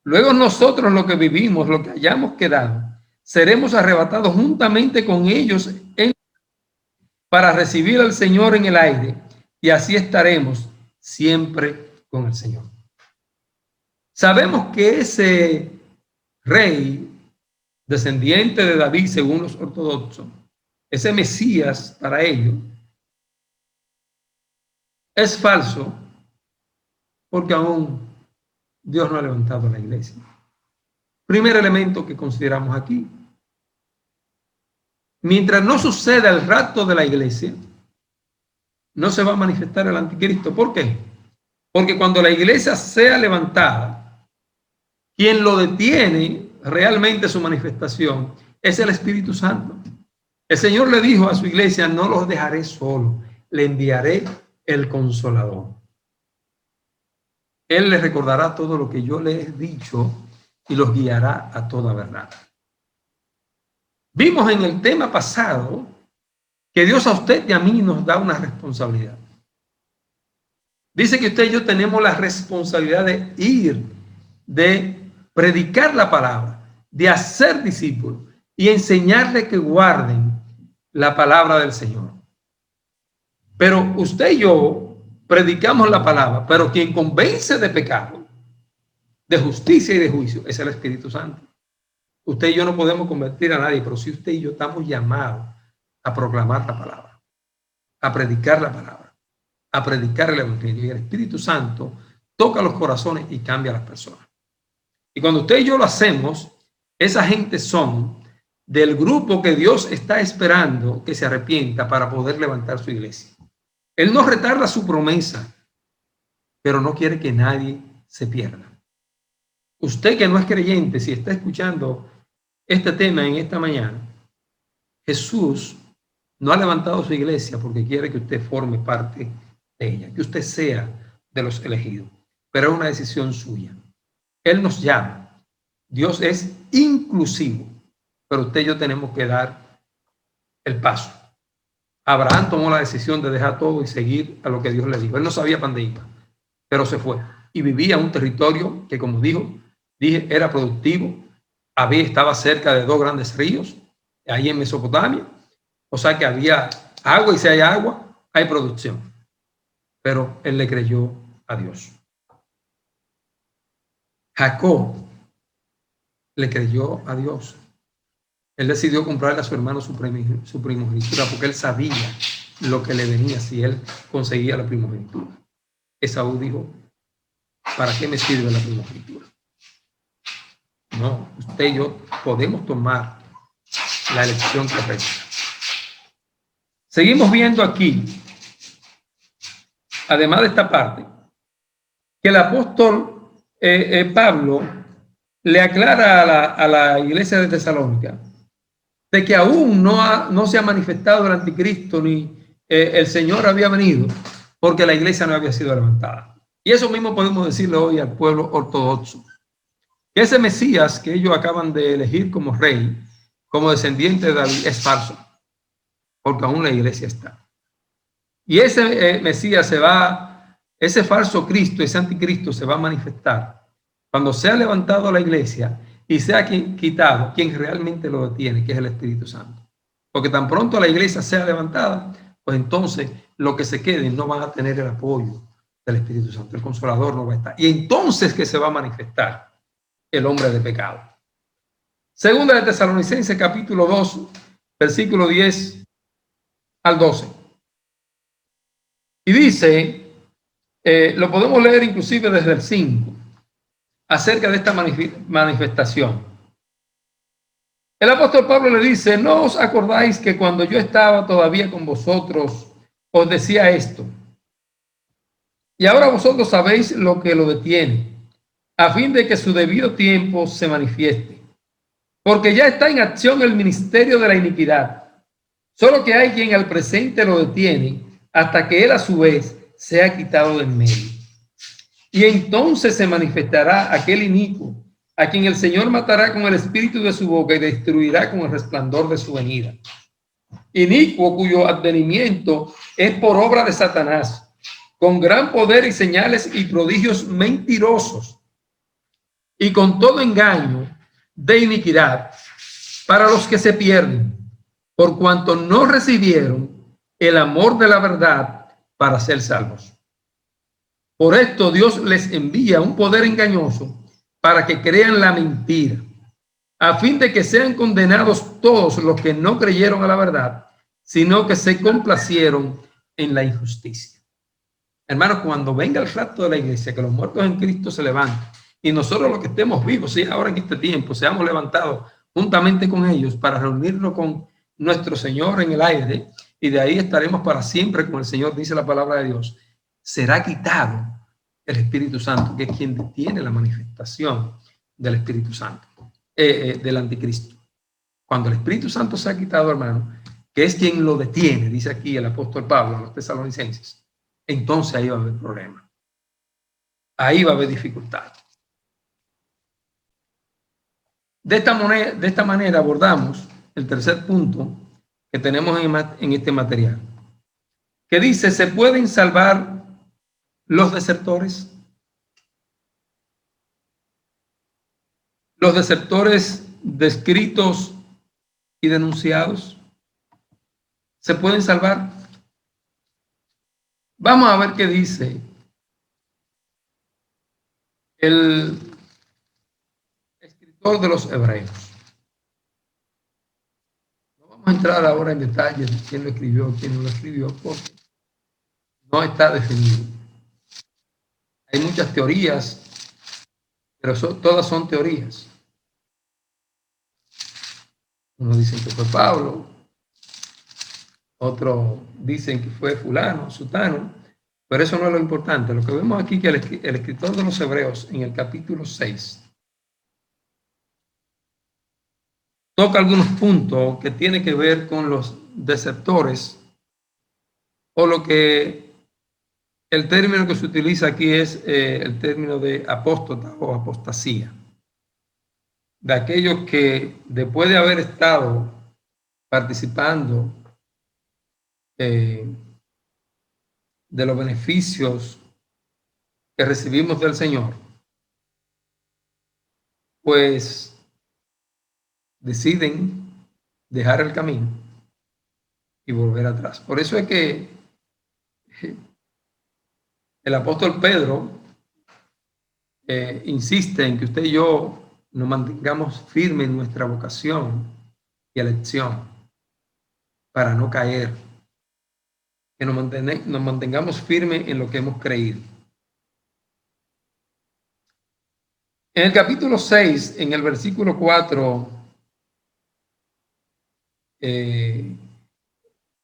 Luego nosotros, los que vivimos, los que hayamos quedado, seremos arrebatados juntamente con ellos para recibir al Señor en el aire, y así estaremos siempre con el Señor. Sabemos que ese rey, descendiente de David según los ortodoxos, ese Mesías para ellos, es falso porque aún Dios no ha levantado la iglesia. Primer elemento que consideramos aquí: mientras no suceda el rapto de la iglesia, no se va a manifestar el anticristo. ¿Por qué? Porque cuando la iglesia sea levantada, quien lo detiene realmente su manifestación es el Espíritu Santo. El Señor le dijo a su iglesia: no los dejaré solo, le enviaré el Consolador. Él les recordará todo lo que yo les he dicho y los guiará a toda verdad. Vimos en el tema pasado que Dios a usted y a mí nos da una responsabilidad. Dice que usted y yo tenemos la responsabilidad de ir, de predicar la palabra, de hacer discípulos y enseñarle que guarden la palabra del Señor. Pero usted y yo predicamos la palabra, pero quien convence de pecado, de justicia y de juicio es el Espíritu Santo. Usted y yo no podemos convertir a nadie, pero si usted y yo estamos llamados a proclamar la palabra, a predicar la palabra, a predicar el evangelio, y el Espíritu Santo toca los corazones y cambia a las personas. Y cuando usted y yo lo hacemos, esa gente son del grupo que Dios está esperando que se arrepienta para poder levantar su iglesia. Él no retarda su promesa, pero no quiere que nadie se pierda. Usted que no es creyente, si está escuchando este tema en esta mañana, Jesús no ha levantado su iglesia porque quiere que usted forme parte de ella, que usted sea de los elegidos, pero es una decisión suya. Él nos llama. Dios es inclusivo, pero usted y yo tenemos que dar el paso. Abraham tomó la decisión de dejar todo y seguir a lo que Dios le dijo. Él no sabía para dónde iba, pero se fue y vivía en un territorio que, como dije, era productivo. Estaba cerca de 2 grandes ríos, ahí en Mesopotamia. O sea que había agua, y si hay agua, hay producción. Pero él le creyó a Dios. Jacob le creyó a Dios. Él decidió comprarle a su hermano su primogenitura porque él sabía lo que le venía si él conseguía la primogenitura. Esaú dijo: ¿para qué me sirve la primogenitura? No, usted y yo podemos tomar la elección correcta. Seguimos viendo aquí, además de esta parte, que el apóstol Pablo le aclara a la iglesia de Tesalónica de que aún no se ha manifestado el anticristo ni el Señor había venido, porque la iglesia no había sido levantada. Y eso mismo podemos decirle hoy al pueblo ortodoxo. Ese Mesías que ellos acaban de elegir como rey, como descendiente de David, es falso, porque aún la iglesia está. Y ese Mesías ese falso Cristo, ese anticristo se va a manifestar cuando sea levantado la iglesia y sea quitado quien realmente lo detiene, que es el Espíritu Santo. Porque tan pronto la iglesia sea levantada, pues entonces los que se queden no van a tener el apoyo del Espíritu Santo, el Consolador no va a estar. Y entonces que se va a manifestar el hombre de pecado. Segunda de Tesalonicenses, capítulo 2, versículo 10 al 12. Y dice, lo podemos leer inclusive desde el 5, acerca de esta manifestación. El apóstol Pablo le dice: ¿no os acordáis que cuando yo estaba todavía con vosotros os decía esto? Y ahora vosotros sabéis lo que lo detiene, a fin de que su debido tiempo se manifieste. Porque ya está en acción el ministerio de la iniquidad. Solo que hay quien al presente lo detiene hasta que él a su vez sea quitado de en medio. Y entonces se manifestará aquel inicuo, a quien el Señor matará con el espíritu de su boca y destruirá con el resplandor de su venida. Inicuo cuyo advenimiento es por obra de Satanás, con gran poder y señales y prodigios mentirosos, y con todo engaño de iniquidad para los que se pierden, por cuanto no recibieron el amor de la verdad para ser salvos. Por esto Dios les envía un poder engañoso para que crean la mentira, a fin de que sean condenados todos los que no creyeron a la verdad, sino que se complacieron en la injusticia. Hermanos, cuando venga el rapto de la iglesia, que los muertos en Cristo se levanten, y nosotros los que estemos vivos, sí, ahora en este tiempo, seamos levantados juntamente con ellos para reunirnos con nuestro Señor en el aire, y de ahí estaremos para siempre con el Señor, dice la palabra de Dios. Será quitado el Espíritu Santo, que es quien detiene la manifestación del Espíritu Santo, del anticristo. Cuando el Espíritu Santo se ha quitado, hermano, que es quien lo detiene, dice aquí el apóstol Pablo a los tesalonicenses, entonces ahí va a haber problema. Ahí va a haber dificultad. De esta manera abordamos el tercer punto que tenemos en este material, que dice: ¿se pueden salvar los desertores? Los desertores descritos y denunciados, ¿se pueden salvar? Vamos a ver qué dice el escritor de los Hebreos. No vamos a entrar ahora en detalles de quién lo escribió, quién no lo escribió, porque no está definido. Hay muchas teorías, pero todas son teorías. Unos dicen que fue Pablo, otros dicen que fue fulano, sutano, pero eso no es lo importante. Lo que vemos aquí es que el escritor de los Hebreos, en el capítulo 6, toca algunos puntos que tienen que ver con los desertores, o lo que el término que se utiliza aquí es el término de apóstata o apostasía, de aquellos que después de haber estado participando de los beneficios que recibimos del Señor, pues deciden dejar el camino y volver atrás. Por eso es que el apóstol Pedro insiste en que usted y yo nos mantengamos firmes en nuestra vocación y elección para no caer, que nos mantengamos firmes en lo que hemos creído. En el capítulo 6, en el versículo 4,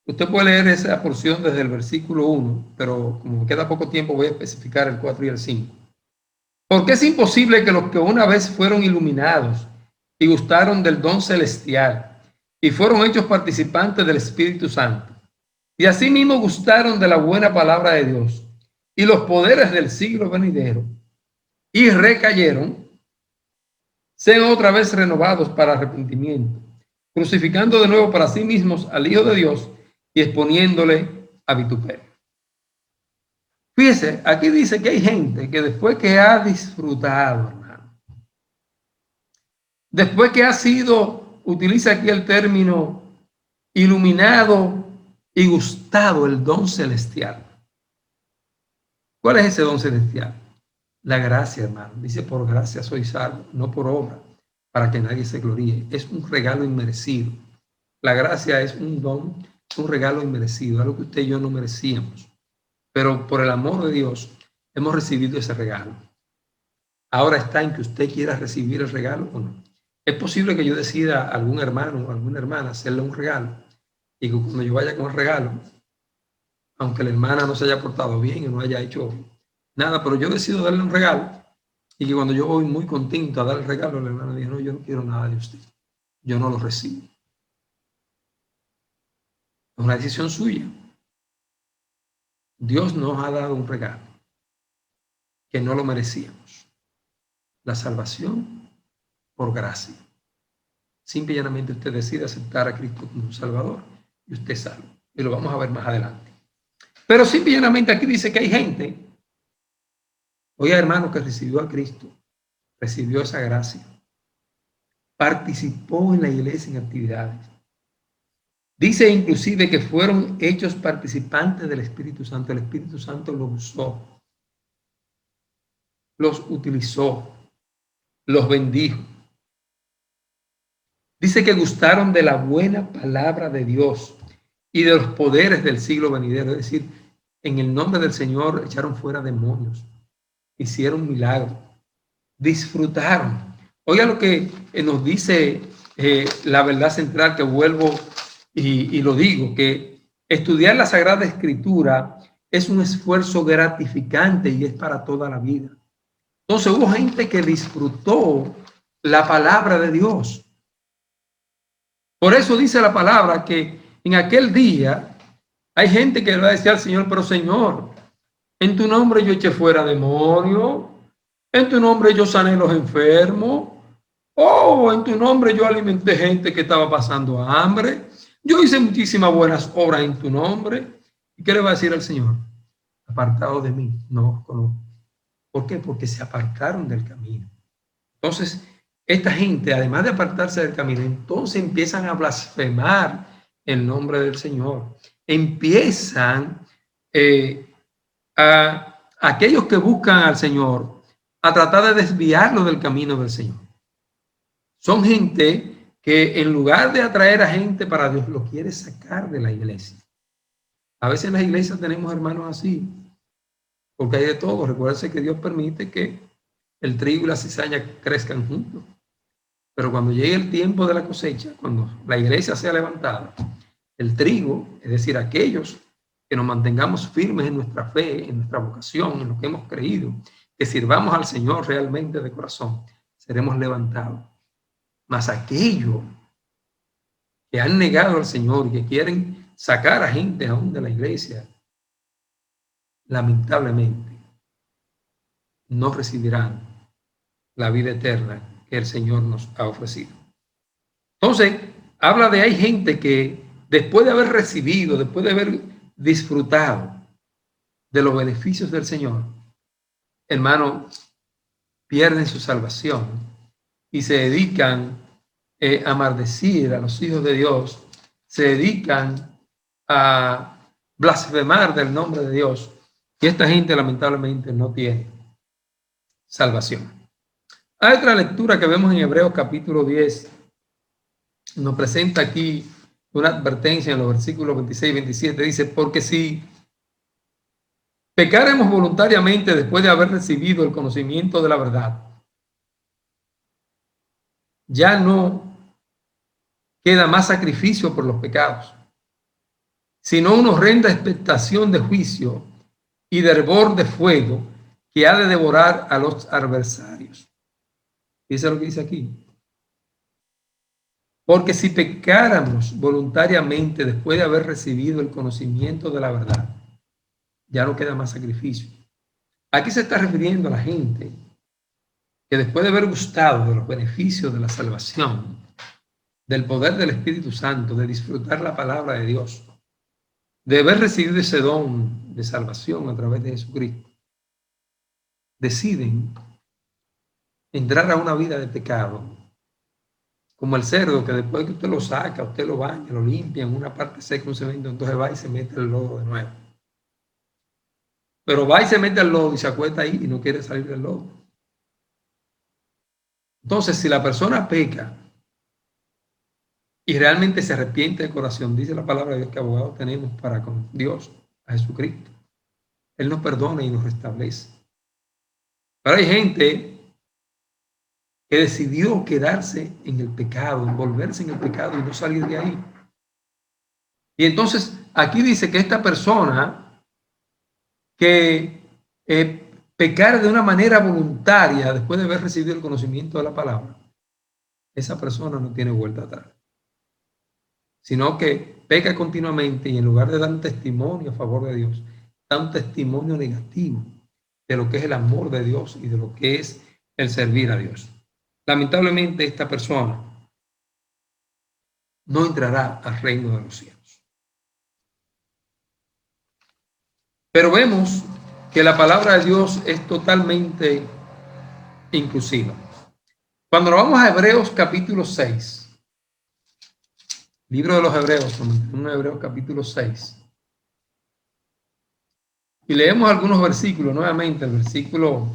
usted puede leer esa porción desde el versículo 1, pero como me queda poco tiempo voy a especificar el 4 y el 5. Porque es imposible que los que una vez fueron iluminados y gustaron del don celestial y fueron hechos participantes del Espíritu Santo, y asimismo gustaron de la buena palabra de Dios y los poderes del siglo venidero, y recayeron, sean otra vez renovados para arrepentimiento, crucificando de nuevo para sí mismos al Hijo de Dios y exponiéndole a vituperio. Fíjese, aquí dice que hay gente que después que ha disfrutado, hermano, después que ha sido, utiliza aquí el término, iluminado y gustado el don celestial. ¿Cuál es ese don celestial? La gracia, hermano. Dice: por gracia soy salvo, no por obra, para que nadie se gloríe. Es un regalo inmerecido. La gracia es un don, un regalo inmerecido, algo que usted y yo no merecíamos. Pero por el amor de Dios hemos recibido ese regalo. Ahora está en que usted quiera recibir el regalo o no. Es posible que yo decida a algún hermano o alguna hermana hacerle un regalo, y que cuando yo vaya con el regalo, aunque la hermana no se haya portado bien y no haya hecho nada, pero yo decido darle un regalo, y que cuando yo voy muy contento a dar el regalo, la hermana dice: no, yo no quiero nada de usted, yo no lo recibo. Es una decisión suya. Dios nos ha dado un regalo que no lo merecíamos: la salvación por gracia. Simple y llanamente usted decide aceptar a Cristo como un Salvador y usted es salvo. Y lo vamos a ver más adelante. Pero simple y llanamente aquí dice que hay gente, oiga, hermano, que recibió a Cristo, recibió esa gracia, participó en la iglesia en actividades. Dice inclusive que fueron hechos participantes del Espíritu Santo. El Espíritu Santo los usó, los utilizó, los bendijo. Dice que gustaron de la buena palabra de Dios y de los poderes del siglo venidero. Es decir, en el nombre del Señor echaron fuera demonios, hicieron milagros, disfrutaron. Oiga lo que nos dice la verdad central, que vuelvo y lo digo, que estudiar la Sagrada Escritura es un esfuerzo gratificante y es para toda la vida. Entonces hubo gente que disfrutó la palabra de Dios. Por eso dice la palabra que en aquel día hay gente que le va a decir al Señor, pero Señor, en tu nombre yo eché fuera demonios, en tu nombre yo sané los enfermos, en tu nombre yo alimenté gente que estaba pasando hambre, yo hice muchísimas buenas obras en tu nombre. ¿Y qué le va a decir al Señor? Apartado de mí, no os conozco. ¿Por qué? Porque se apartaron del camino. Entonces, esta gente, además de apartarse del camino, entonces empiezan a blasfemar el nombre del Señor. Empiezan a aquellos que buscan al Señor a tratar de desviarlo del camino del Señor. Son gente que en lugar de atraer a gente para Dios, lo quiere sacar de la iglesia. A veces en las iglesias tenemos hermanos así, porque hay de todo. Recuérdense que Dios permite que el trigo y la cizaña crezcan juntos. Pero cuando llegue el tiempo de la cosecha, cuando la iglesia sea levantada, el trigo, es decir, aquellos que nos mantengamos firmes en nuestra fe, en nuestra vocación, en lo que hemos creído, que sirvamos al Señor realmente de corazón, seremos levantados. Mas aquellos que han negado al Señor y que quieren sacar a gente aún de la iglesia, lamentablemente, no recibirán la vida eterna que el Señor nos ha ofrecido. Entonces, habla de hay gente que después de haber recibido, después de haber disfrutado de los beneficios del Señor, hermano, pierden su salvación y se dedican a maldecir a los hijos de Dios, se dedican a blasfemar del nombre de Dios, y esta gente lamentablemente no tiene salvación. Hay otra lectura que vemos en Hebreos capítulo 10, nos presenta aquí una advertencia en los versículos 26 y 27, dice, porque si pecaremos voluntariamente después de haber recibido el conocimiento de la verdad, ya no queda más sacrificio por los pecados, sino una horrenda expectación de juicio y de hervor de fuego que ha de devorar a los adversarios. Dice lo que dice aquí. Porque si pecáramos voluntariamente después de haber recibido el conocimiento de la verdad, ya no queda más sacrificio. Aquí se está refiriendo a la gente que después de haber gustado de los beneficios de la salvación, del poder del Espíritu Santo, de disfrutar la palabra de Dios, de haber recibido ese don de salvación a través de Jesucristo, deciden entrar a una vida de pecado, como el cerdo que después que usted lo saca, usted lo baña, lo limpia en una parte seca, un cemento, entonces va y se mete el lodo de nuevo. Pero va y se mete al lodo y se acuesta ahí y no quiere salir del lodo. Entonces, si la persona peca y realmente se arrepiente de corazón, dice la palabra de Dios que abogados tenemos para con Dios, a Jesucristo. Él nos perdona y nos restablece. Pero hay gente que decidió quedarse en el pecado, envolverse en el pecado y no salir de ahí. Y entonces aquí dice que esta persona que pecar de una manera voluntaria después de haber recibido el conocimiento de la palabra, esa persona no tiene vuelta atrás, sino que peca continuamente y en lugar de dar un testimonio a favor de Dios, da un testimonio negativo de lo que es el amor de Dios y de lo que es el servir a Dios. Lamentablemente esta persona no entrará al reino de los cielos. Pero vemos que la palabra de Dios es totalmente inclusiva. Cuando nos vamos a Hebreos capítulo 6, libro de los Hebreos, Hebreos capítulo 6, y leemos algunos versículos, nuevamente el versículo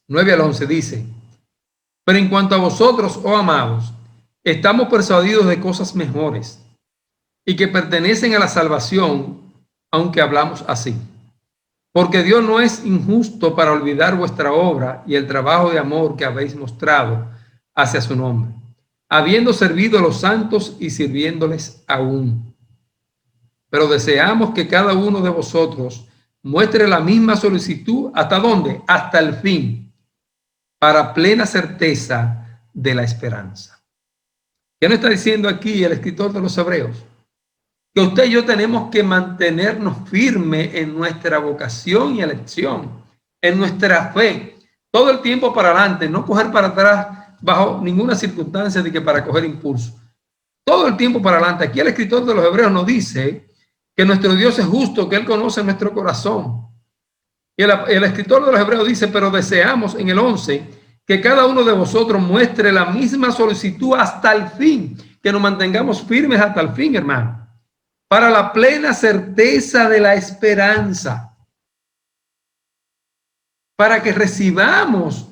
9 al 11 dice, pero en cuanto a vosotros, oh amados, estamos persuadidos de cosas mejores y que pertenecen a la salvación, aunque hablamos así. Porque Dios no es injusto para olvidar vuestra obra y el trabajo de amor que habéis mostrado hacia su nombre, habiendo servido a los santos y sirviéndoles aún. pero deseamos que cada uno de vosotros muestre la misma solicitud. ¿Hasta dónde? Hasta el fin, para plena certeza de la esperanza. ¿Qué nos está diciendo aquí el escritor de los Hebreos? Que usted y yo tenemos que mantenernos firmes en nuestra vocación y elección, en nuestra fe, todo el tiempo para adelante, no coger para atrás bajo ninguna circunstancia de que para coger impulso. Todo el tiempo para adelante. Aquí el escritor de los Hebreos nos dice que nuestro Dios es justo, que Él conoce nuestro corazón. Y el escritor de los Hebreos dice, pero deseamos en el 11 que cada uno de vosotros muestre la misma solicitud hasta el fin, que nos mantengamos firmes hasta el fin, hermano, para la plena certeza de la esperanza, para que recibamos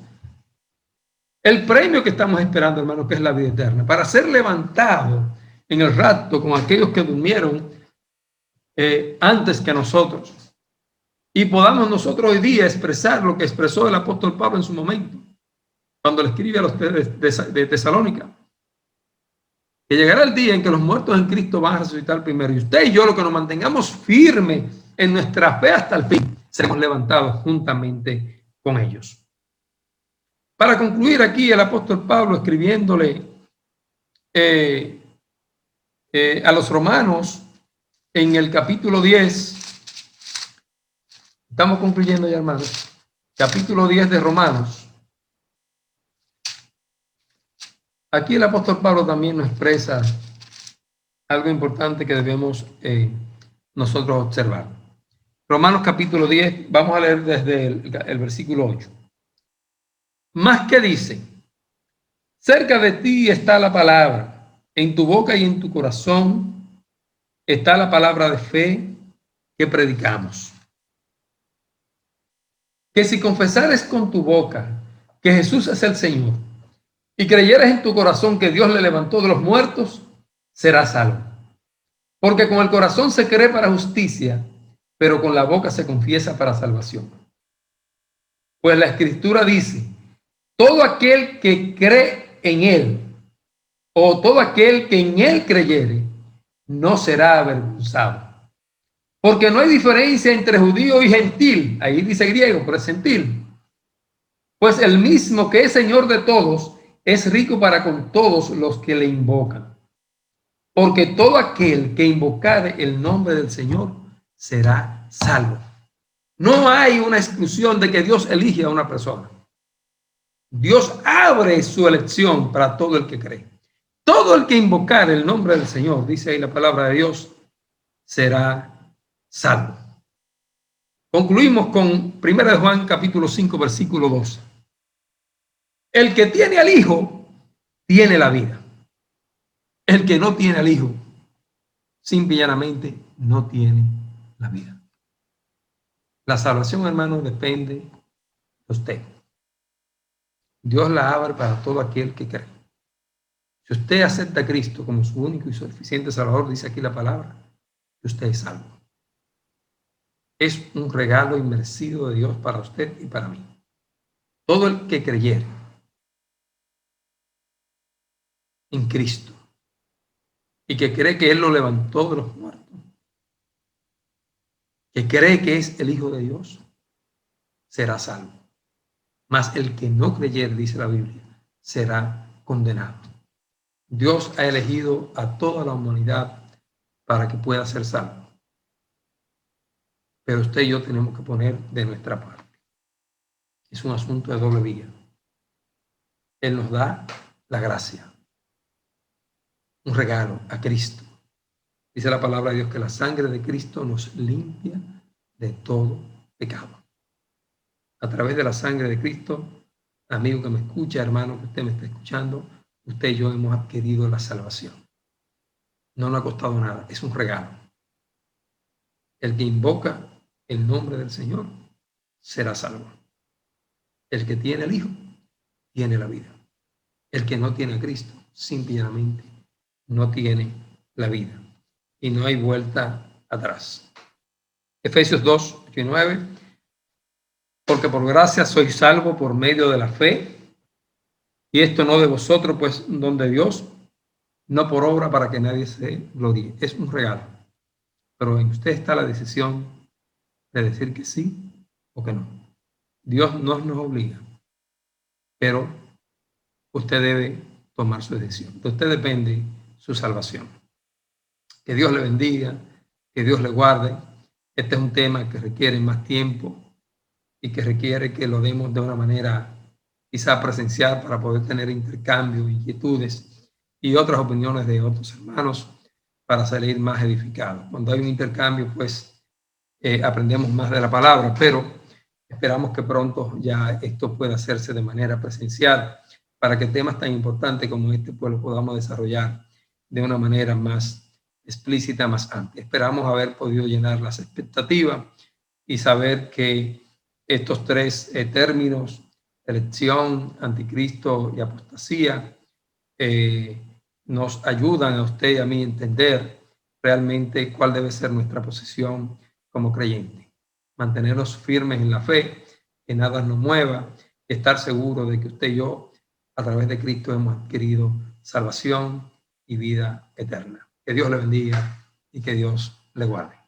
el premio que estamos esperando, hermano, que es la vida eterna, para ser levantado en el rapto con aquellos que durmieron antes que nosotros, y podamos nosotros hoy día expresar lo que expresó el apóstol Pablo en su momento, cuando le escribe a los de Tesalónica, que llegará el día en que los muertos en Cristo van a resucitar primero, y usted y yo, lo que nos mantengamos firmes en nuestra fe hasta el fin, seremos levantados juntamente con ellos. Para concluir, aquí el apóstol Pablo escribiéndole a los romanos en el capítulo 10, estamos concluyendo ya, hermanos, capítulo 10 de Romanos. Aquí el apóstol Pablo también nos expresa algo importante que debemos nosotros observar. Romanos capítulo 10, vamos a leer desde el versículo 8. Más que dice, cerca de ti está la palabra, en tu boca y en tu corazón está la palabra de fe que predicamos. Que si confesares con tu boca que Jesús es el Señor y creyeres en tu corazón que Dios le levantó de los muertos, serás salvo. Porque con el corazón se cree para justicia, pero con la boca se confiesa para salvación. Pues la Escritura dice, todo aquel que cree en Él, o todo aquel que en Él creyere, no será avergonzado. Porque no hay diferencia entre judío y gentil. Ahí dice griego, pero es gentil. Pues el mismo que es Señor de todos, es rico para con todos los que le invocan. Porque todo aquel que invocare el nombre del Señor será salvo. No hay una exclusión de que Dios elige a una persona. Dios abre su elección para todo el que cree. Todo el que invocare el nombre del Señor, dice ahí la palabra de Dios, será salvo. Concluimos con 1 Juan capítulo 5, versículo 12. El que tiene al Hijo, tiene la vida. El que no tiene al Hijo, simple y llanamente, no tiene la vida. La salvación, hermano, depende de usted. Dios la abre para todo aquel que cree. Si usted acepta a Cristo como su único y suficiente Salvador, dice aquí la palabra, usted es salvo. Es un regalo inmerecido de Dios para usted y para mí. Todo el que creyere en Cristo y que cree que Él lo levantó de los muertos, que cree que es el Hijo de Dios, será salvo. Mas el que no creyere, dice la Biblia, será condenado. Dios ha elegido a toda la humanidad para que pueda ser salvo. Pero usted y yo tenemos que poner de nuestra parte. Es un asunto de doble vía. Él nos da la gracia, un regalo a Cristo. Dice la palabra de Dios que la sangre de Cristo nos limpia de todo pecado. A través de la sangre de Cristo, amigo que me escucha, hermano que usted me está escuchando, usted y yo hemos adquirido la salvación. No nos ha costado nada, es un regalo. El que invoca el nombre del Señor será salvo. El que tiene al Hijo tiene la vida. El que no tiene a Cristo, simplemente no tiene la vida. Y no hay vuelta atrás. Efesios 2, 8 y 9. Porque por gracia sois salvo por medio de la fe, y esto no de vosotros, pues don de Dios, no por obra para que nadie se gloríe. Es un regalo. pero en usted está la decisión de decir que sí o que no. Dios no nos obliga, pero usted debe tomar su decisión. De usted depende su salvación. Que Dios le bendiga, que Dios le guarde. Este es un tema que requiere más tiempo y que requiere que lo demos de una manera quizá presencial para poder tener intercambios, inquietudes y otras opiniones de otros hermanos para salir más edificados. Cuando hay un intercambio, pues aprendemos más de la palabra, pero esperamos que pronto ya esto pueda hacerse de manera presencial para que temas tan importantes como este pues lo podamos desarrollar de una manera más explícita, más amplia. Esperamos haber podido llenar las expectativas y saber que estos tres términos, elección, anticristo y apostasía, nos ayudan a usted y a mí a entender realmente cuál debe ser nuestra posición como creyente. Mantenernos firmes en la fe, que nada nos mueva, estar seguro de que usted y yo, a través de Cristo, hemos adquirido salvación y vida eterna. Que Dios le bendiga y que Dios le guarde.